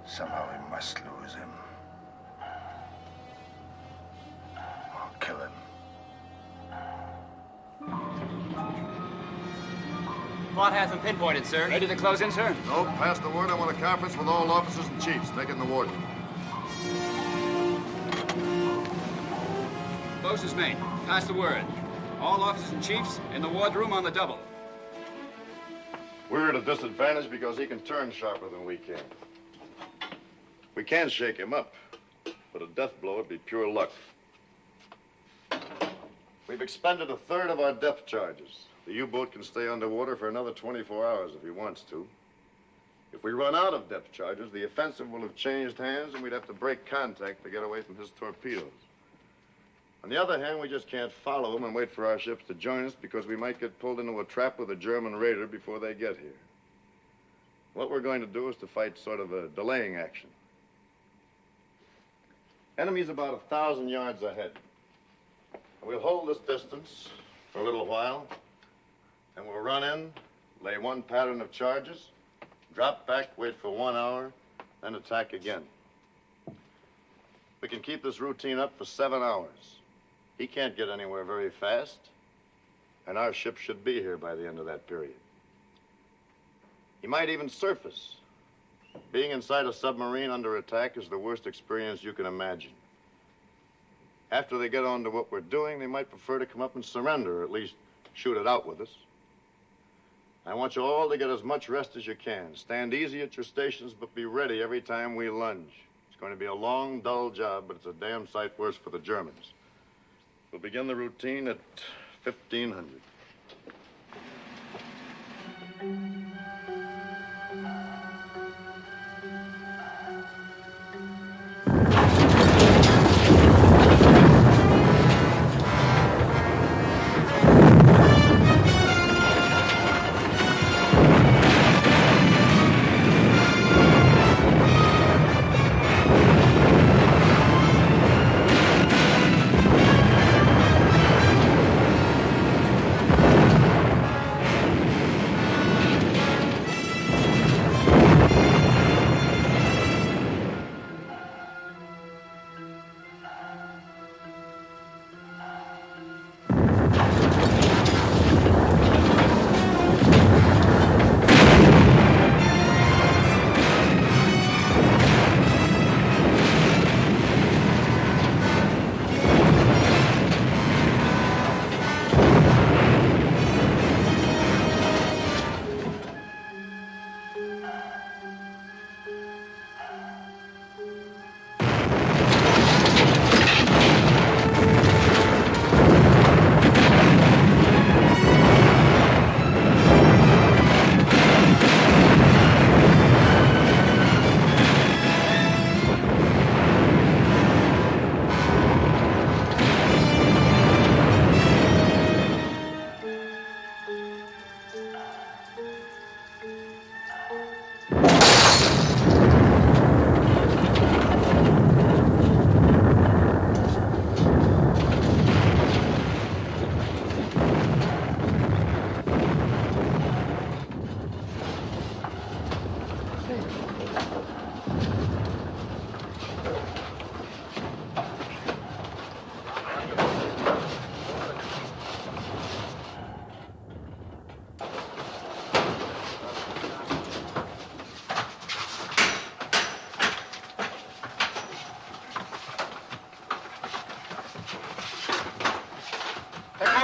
Somehow we must lose him. Or kill him. Plot hasn't pinpointed, sir. Ready to close in, sir? Nope, pass the word. I want a conference with all officers and chiefs. Make it in the warden. Closest mate. Pass the word. All officers and chiefs in the wardroom on the double. We're at a disadvantage because he can turn sharper than we can. We can shake him up, but a death blow would be pure luck. We've expended a third of our depth charges. The U-boat can stay underwater for another 24 hours if he wants to. If we run out of depth charges, the offensive will have changed hands and we'd have to break contact to get away from his torpedoes. On the other hand, we just can't follow him and wait for our ships to join us because we might get pulled into a trap with a German raider before they get here. What we're going to do is to fight sort of a delaying action. Enemy's about 1,000 yards ahead. We'll hold this distance for a little while, and we'll run in, lay one pattern of charges, drop back, wait for 1 hour, then attack again. We can keep this routine up for 7 hours. He can't get anywhere very fast, and our ship should be here by the end of that period. He might even surface. Being inside a submarine under attack is the worst experience you can imagine. After they get on to what we're doing, they might prefer to come up and surrender, or at least shoot it out with us. I want you all to get as much rest as you can. Stand easy at your stations, but be ready every time we lunge. It's going to be a long, dull job, but it's a damn sight worse for the Germans. We'll begin the routine at 1500.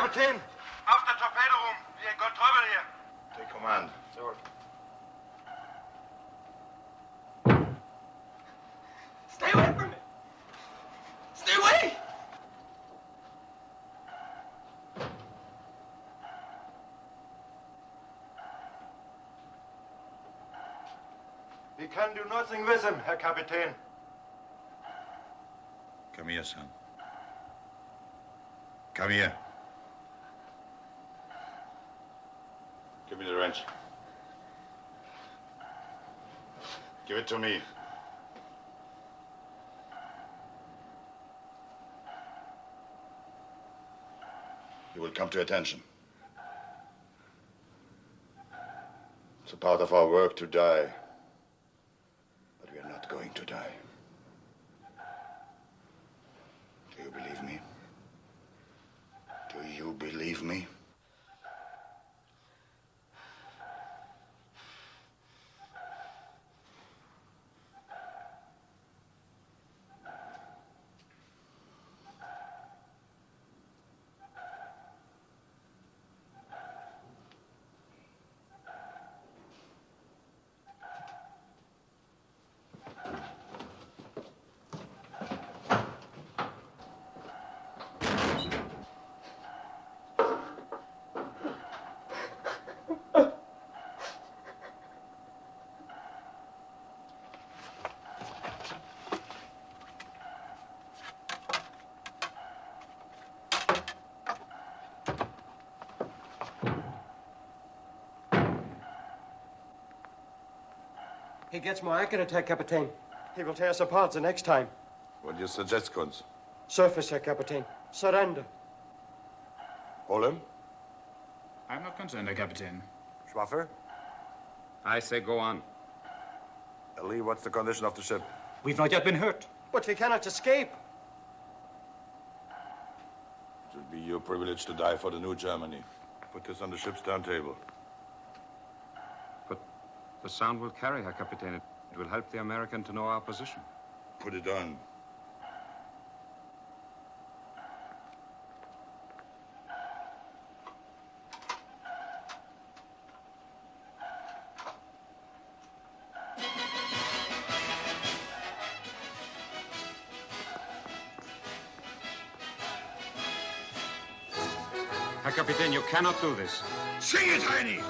Kapitän. Auf der Torpedo rum. Wir got trouble here. Take command. Sir. Stay away from me! Stay away! We can do nothing with him, Herr Kapitän. Come here, son. Come here. Give me the wrench. Give it to me. You will come to attention. It's a part of our work to die. But we are not going to die. Do you believe me? Do you believe me? He gets more accurate, Herr Kapitän. He will tear us apart the next time. What do you suggest, Kunz? Surface, Herr Kapitän. Surrender. Hold him? I'm not concerned, Herr Kapitän. Schwaffer? I say go on. Lee, what's the condition of the ship? We've not yet been hurt. But we cannot escape. It will be your privilege to die for the new Germany. Put this on the ship's turntable. But the sound will carry, Herr Kapitän. It will help the American to know our position. Put it on. Herr Kapitän, you cannot do this. Sing it, Heine!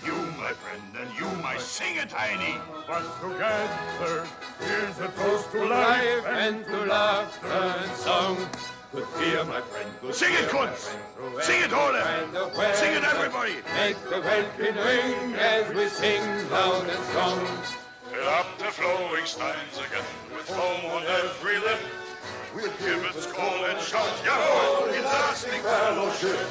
You, my friend, and you, my sing it, Heine! But together, here's a toast to life and to laughter and song. Good cheer, my friend. Good Sing it, cheer, my Kunz! friend, through Sing it, every Ole! kind of weather. Sing it, everybody! Make the welkin ring as we sing loud and strong. Fill up the flowing steins again with foam on every lip. We'll give it call and shout, Jawohl, in lasting fellowship.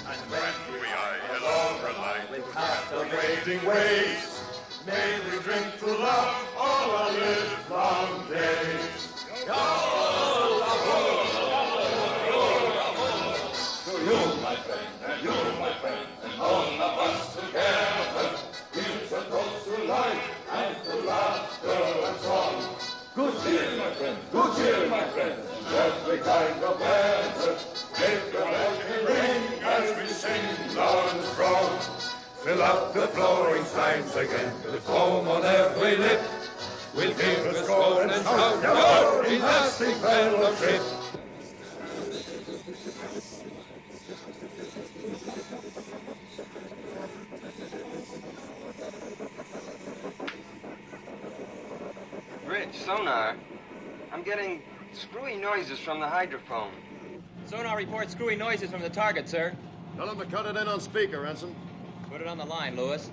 And when we are along the line, with half the waiting ways, may we drink to love all our live long days. To you, my friend, and you, my friend, and all of us together, here's a toast to life and to laughter and song. Good cheer, my friend, good cheer, my friend, every kind of weather. Make the welkin ring as we sing loud and strong. Fill up the flowing steins again with foam on every lip. We'll give a score and shout, Jawohl, in lasting fellowship. Rich, sonar. I'm getting screwy noises from the hydrophone. Sonar reports screwy noises from the target, sir. Tell him to cut it in on speaker, Ensign. Put it on the line, Lewis.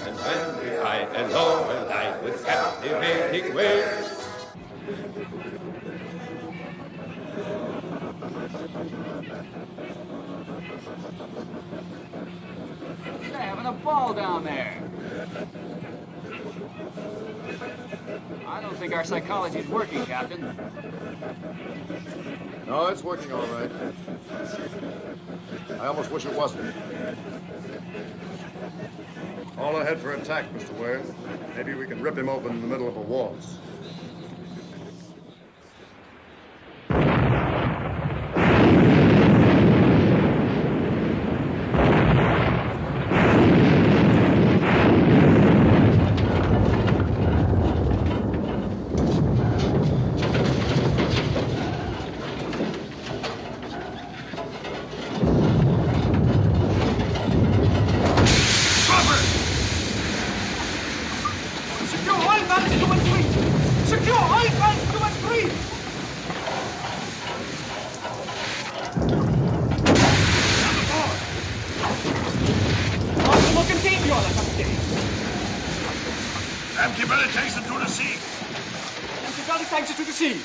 And when we high and low and light with captivating waves, They're having a ball down there. I don't think our psychology's working, Captain. No, it's working all right. I almost wish it wasn't. All ahead for attack, Mr. Ware. Maybe we can rip him open in the middle of a waltz. Empty belly takes it to the sea. Empty belly takes it to the sea.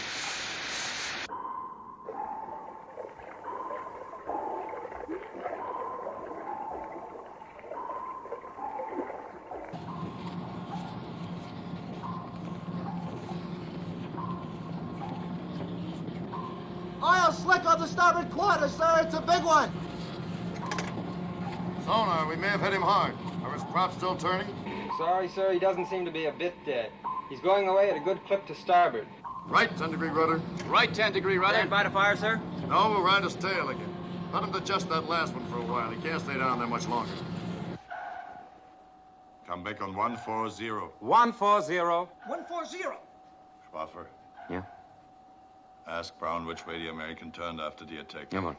Oil slick on the starboard quarter, sir. It's a big one. Sonar, we may have hit him hard. Are his props still turning? Sorry, sir, he doesn't seem to be a bit dead. He's going away at a good clip to starboard. Right 10-degree rudder. Right 10-degree rudder. Stand by to fire, sir. No, we'll ride his tail again. Let him digest that last one for a while. He can't stay down there much longer. Come back on 140. 140. 140. Schwaffer. Yeah? Ask Brown which way the American turned after the attack. Come on.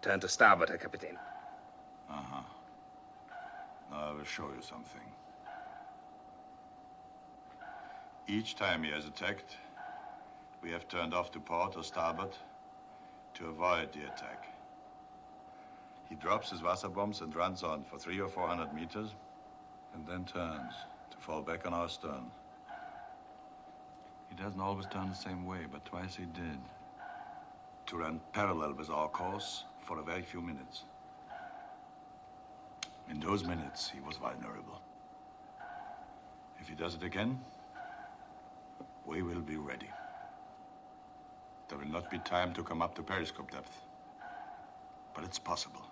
Turn to starboard, Herr Kapitän. Uh-huh. Now I will show you something. Each time he has attacked, we have turned off to port or starboard to avoid the attack. He drops his Wasserbombs and runs on for 300 or 400 meters, and then turns to fall back on our stern. He doesn't always turn the same way, but twice he did. To run parallel with our course for a very few minutes. In those minutes, he was vulnerable. If he does it again, we will be ready. There will not be time to come up to periscope depth, but it's possible.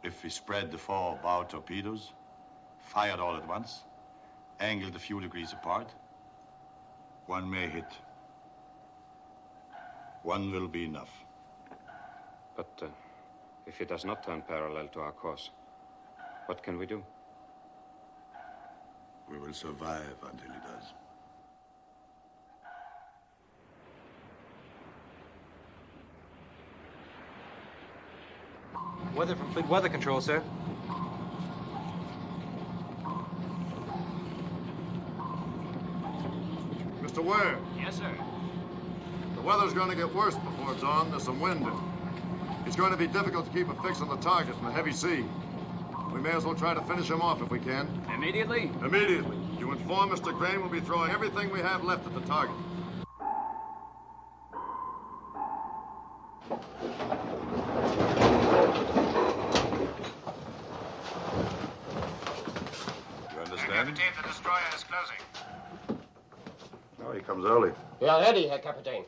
If we spread the 4 bow torpedoes, fired all at once, angled a few degrees apart, one may hit. One will be enough. But if he does not turn parallel to our course, what can we do? We will survive until he does. Weather from Fleet Weather Control, sir. Mr. Ware. Yes, sir. The weather's going to get worse before dawn. There's some wind in it. It's going to be difficult to keep a fix on the target in the heavy sea. We may as well try to finish him off if we can. Immediately? Immediately. You inform Mr. Crane we'll be throwing everything we have left at the target. You understand? Kapitän, the destroyer is closing. Oh, he comes early. We are ready, Herr Kapitän.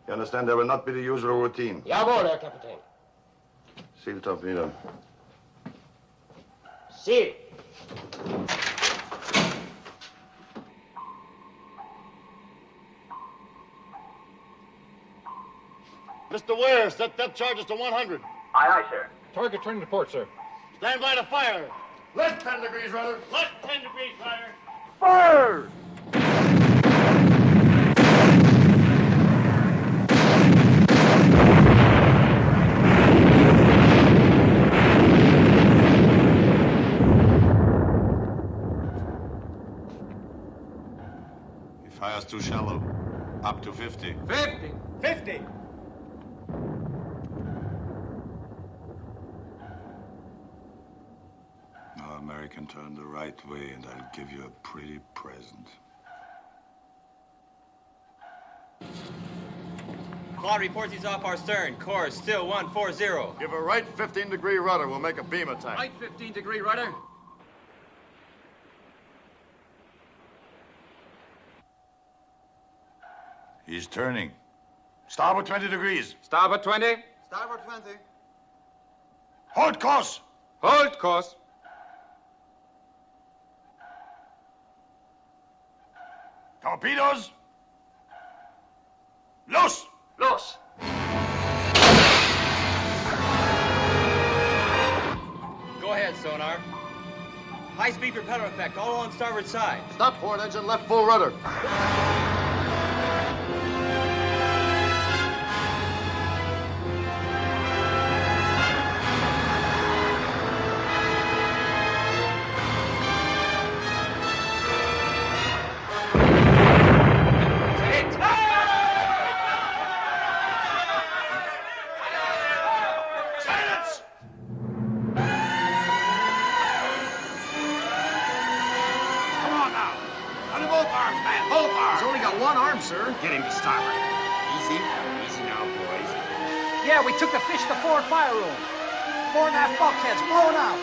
You understand there will not be the usual routine. Jawohl, Herr Kapitän. Seal torpedo. Seal. Mr. Ware, set depth charges to 100. Aye, aye, sir. Target turning to port, sir. Stand by to fire. Left 10 degrees, rudder. Left 10 degrees, rudder. Fire! He fires too shallow. Up to 50. 50. 50. Now, American, turn the right way, and I'll give you a pretty present. Claude reports he's off our stern. Course still 140. Give a right 15-degree rudder. We'll make a beam attack. Right 15-degree rudder. He's turning. Starboard 20 degrees. Starboard 20. Starboard 20. Hold course. Hold course. Torpedoes. Los. Los. Go ahead, sonar. High-speed propeller effect, all on starboard side. Stop port engine, left full rudder. Sir. Get him to starboard. Easy. Easy now, boys. Yeah, we took the fish to forward fire room. 4.5 bulkheads blown out.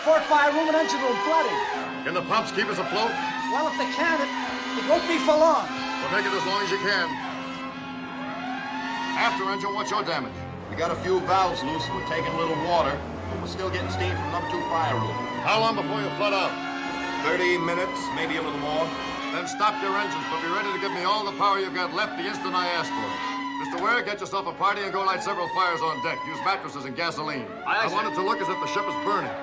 Forward fire room and engine room flooding. Can the pumps keep us afloat? Well, if they can, it won't be for long. Well, make it as long as you can. After engine, what's your damage? We got a few valves loose. We're taking a little water, but we're still getting steam from number 2 fire room. How long before you flood out? 30 minutes, maybe a little more. Then stop your engines, but be ready to give me all the power you've got left the instant I ask for it. Mr. Ware, get yourself a party and go light several fires on deck. Use mattresses and gasoline. I want it to look as if the ship is burning.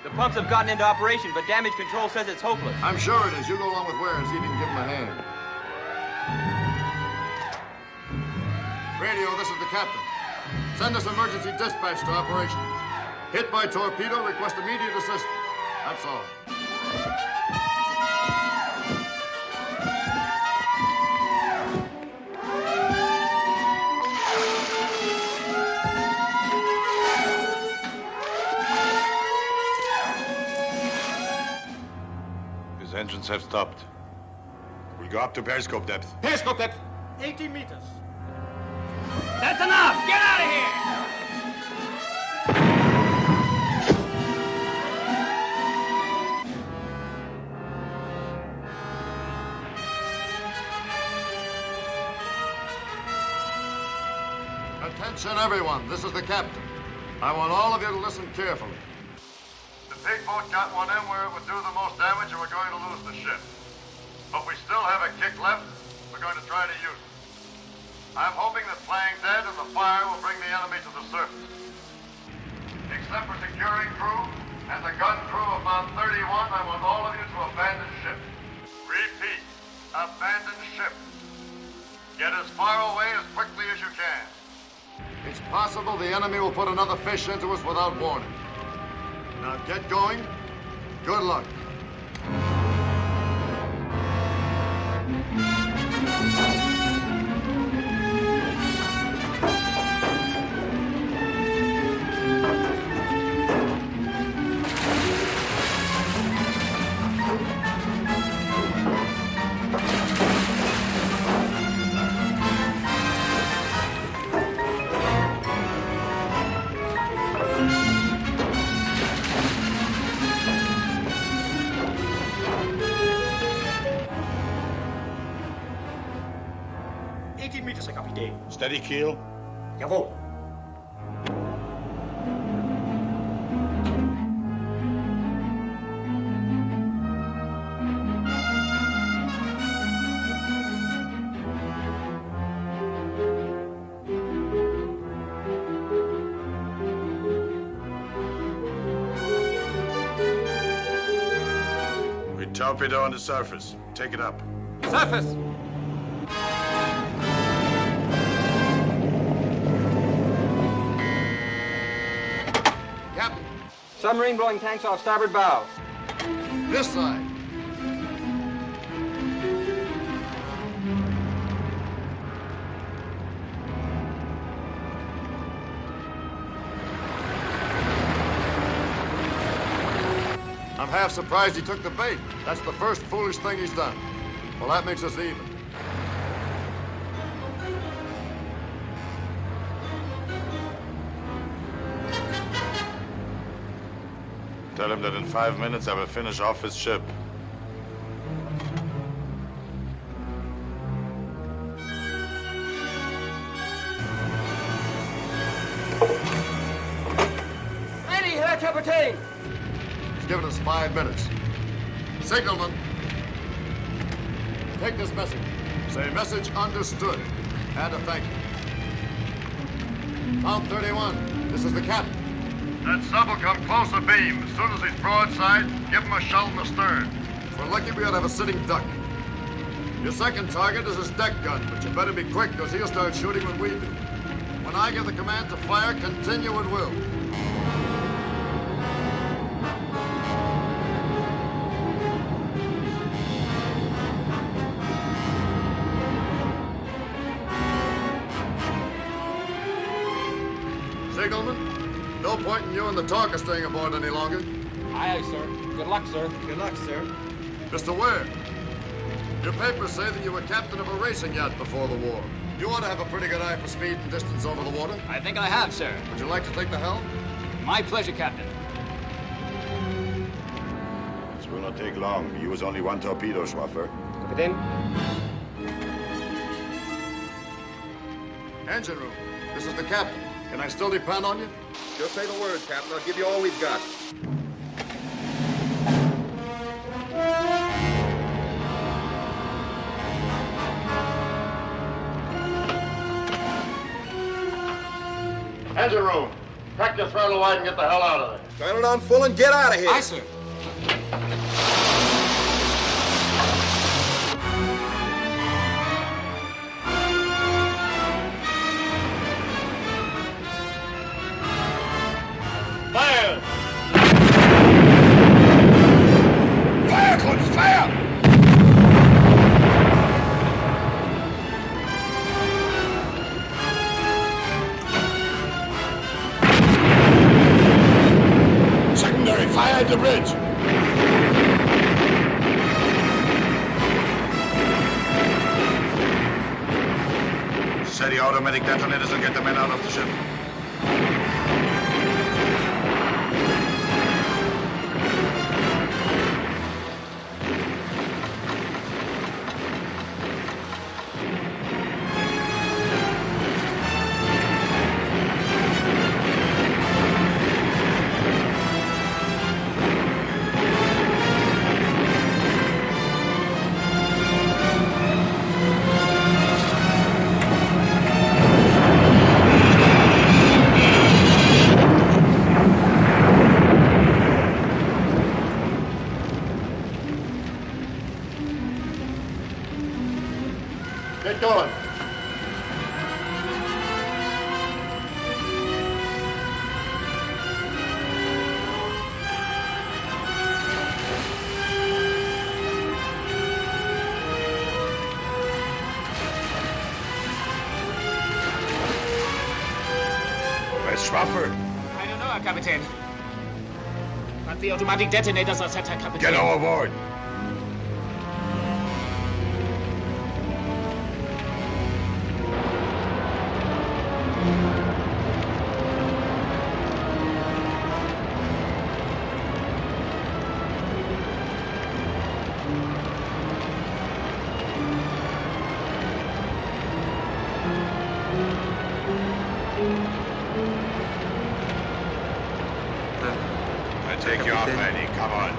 The pumps have gotten into operation, but damage control says it's hopeless. I'm sure it is. You go along with Ware and see if you can give him a hand. Radio, this is the captain. Send us emergency dispatch to operations. Hit by torpedo, request immediate assistance. That's all. His engines have stopped. We'll go up to periscope depth. Periscope depth. 18 meters. That's enough! Get out of here! Attention, everyone. This is the captain. I want all of you to listen carefully. The big boat got one in where it would do the most damage, and we're going to lose the ship. But we still have a kick left. We're going to try to use it. I'm hoping that playing dead and the fire will bring the enemy to the surface. Except for securing crew and the gun crew of Mount 31, I want all of you to abandon ship. Repeat, abandon ship. Get as far away as quickly as you can. It's possible the enemy will put another fish into us without warning. Now get going. Good luck. Steady keel. Jawohl. We torpedo on the surface. Take it up. Surface! Submarine blowing tanks off starboard bow. This side. I'm half surprised he took the bait. That's the first foolish thing he's done. Well, that makes us even. Tell him that in 5 minutes I will finish off his ship. Captain! He's given us 5 minutes. Signalman, take this message. Say message understood. And a thank you. Count 31. This is the captain. That sub will come close abeam. As soon as he's broadside, give him a shell in the stern. If we're lucky, we ought to have a sitting duck. Your second target is his deck gun, but you better be quick, because he'll start shooting when we do. When I give the command to fire, continue at will. Signalman, no point in you and the talker staying aboard any longer. Aye, sir. Good luck, sir. Good luck, sir. Mr. Ware, your papers say that you were captain of a racing yacht before the war. You ought to have a pretty good eye for speed and distance over the water. I think I have, sir. Would you like to take the helm? My pleasure, Captain. This will not take long. We use only 1 torpedo, Schwaffer. Captain? Engine room. This is the captain. Can I still depend on you? Just say the word, Captain. I'll give you all we've got. Engine room. Crack your throttle wide and get the hell out of there. Turn it on full and get out of here. Aye, sir. Fire! Fire, Kunz, fire! Secondary fire at the bridge. Set the automatic detonators and get the men out of the ship. Get going. Where's Schwaffer? I don't know, Herr Kapitän. But the automatic detonators are set, Herr Kapitän. Get overboard. Take you off, Eddie. Come on.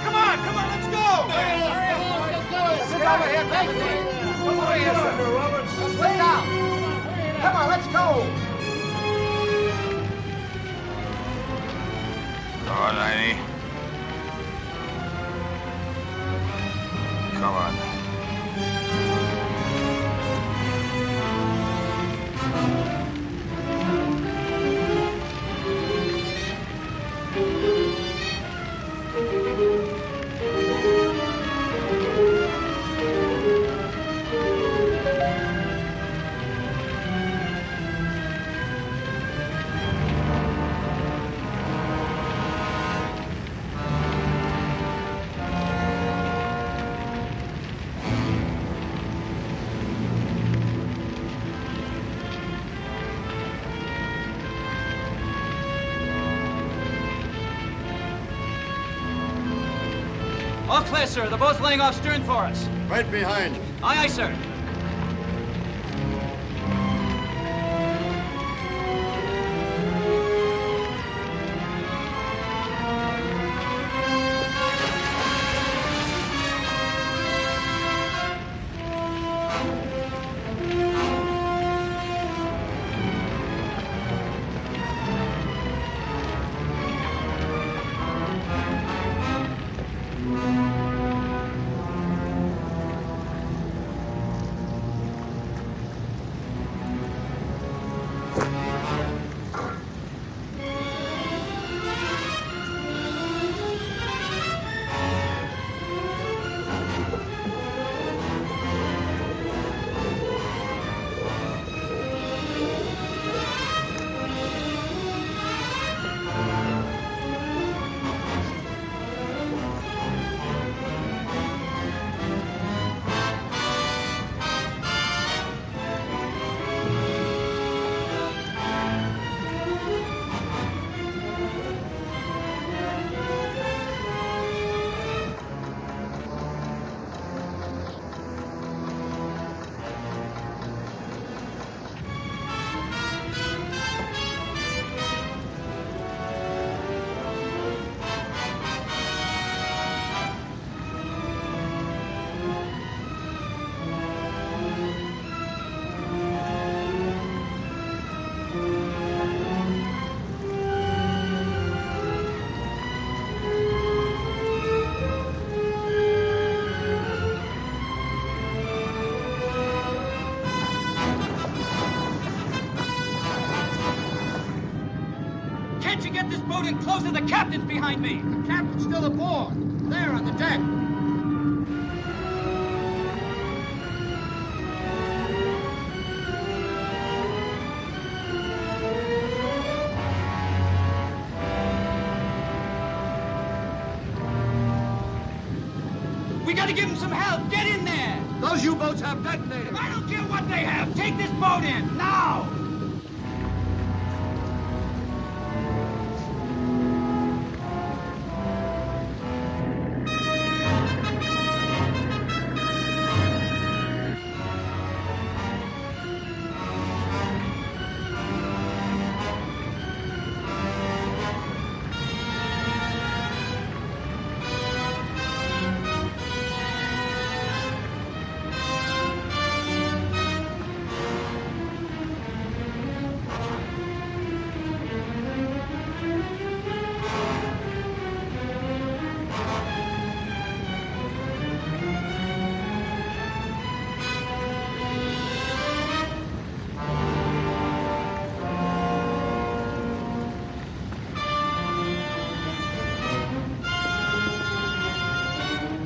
Come on, let's go! Sit over here, come on here, Senator Roberts. Sit down. Come on, let's go. Come on, Liney. Come on. All clear, sir. They're both laying off stern for us. Right behind you. Aye, aye, sir. doing? Closing the captain's behind me. The captain's still aboard. There on the deck. We gotta give him some help. Get in there. Those U-boats have detonators. I don't care what they have. Take this boat in, now.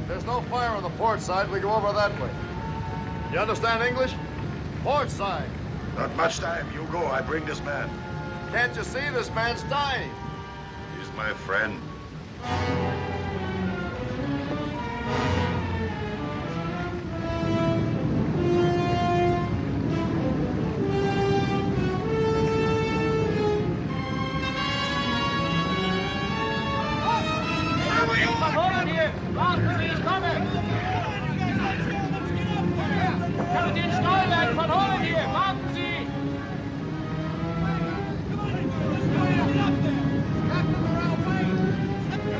There's no fire on the port side. We go over that way. You understand English? Port side. Not much time. You go. I bring this man. Can't you see this man's dying? He's my friend. Hold on here. He's coming. Kapitän Stolberg von Holland hier. Warten Sie.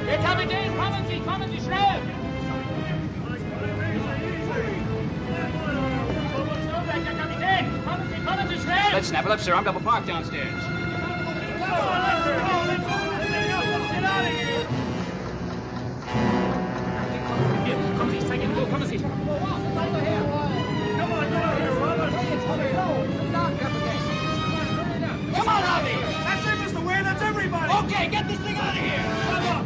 Der Kapitän, kommen Sie schnell. Stolberg, der Kapitän. Kommen Sie schnell. Let's snap it up, sir. I'm double parked downstairs. Kommen Sie, ich zeige Ihnen wo. Kommen Sie. Come on, Robbie! That's it, Mr. Ware. That's everybody. Okay, get this thing out of here! Come on.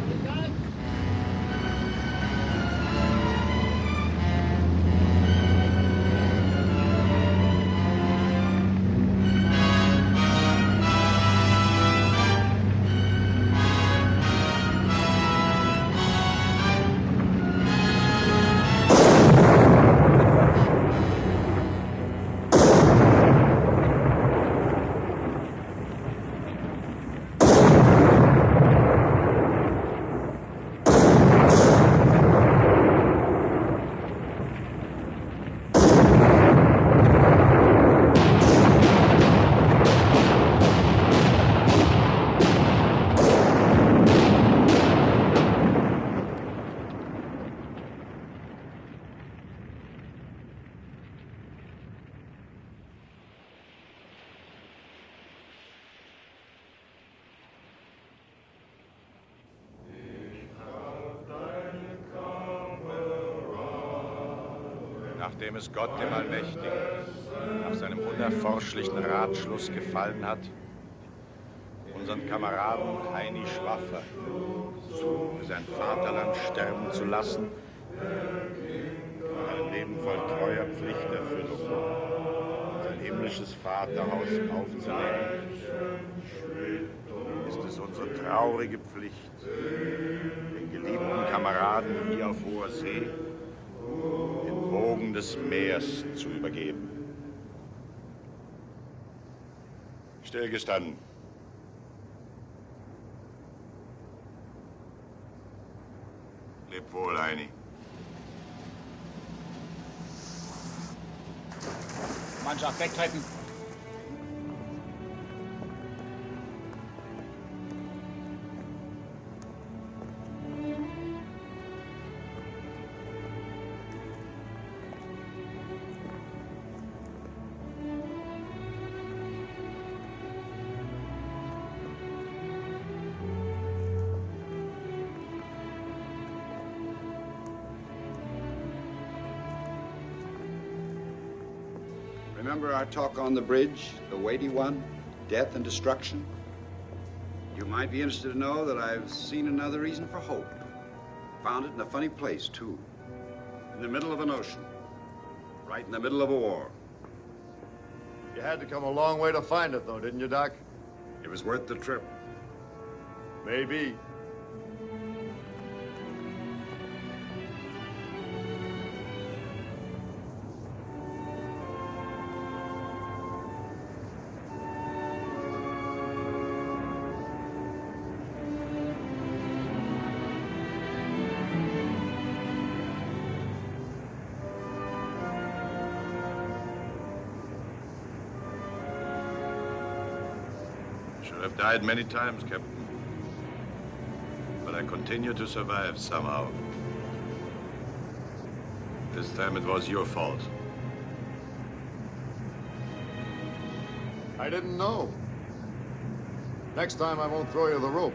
Nachdem es Gott, dem Allmächtigen, nach seinem unerforschlichen Ratschluss gefallen hat, unseren Kameraden Heini Schwaffer für sein Vaterland sterben zu lassen, ein Leben voll treuer Pflichterfüllung, sein himmlisches Vaterhaus aufzunehmen, ist es unsere traurige Pflicht, den geliebten Kameraden hier auf hoher See den Wogen des Meers zu übergeben. Stillgestanden. Leb wohl, Heini. Mannschaft, wegtreten. Remember our talk on the bridge, the weighty one, death and destruction? You might be interested to know that I've seen another reason for hope. Found it in a funny place, too. In the middle of an ocean. Right in the middle of a war. You had to come a long way to find it, though, didn't you, Doc? It was worth the trip. Maybe. Should have died many times, Captain. But I continue to survive somehow. This time it was your fault. I didn't know. Next time I won't throw you the rope.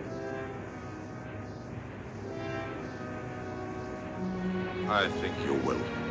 I think you will.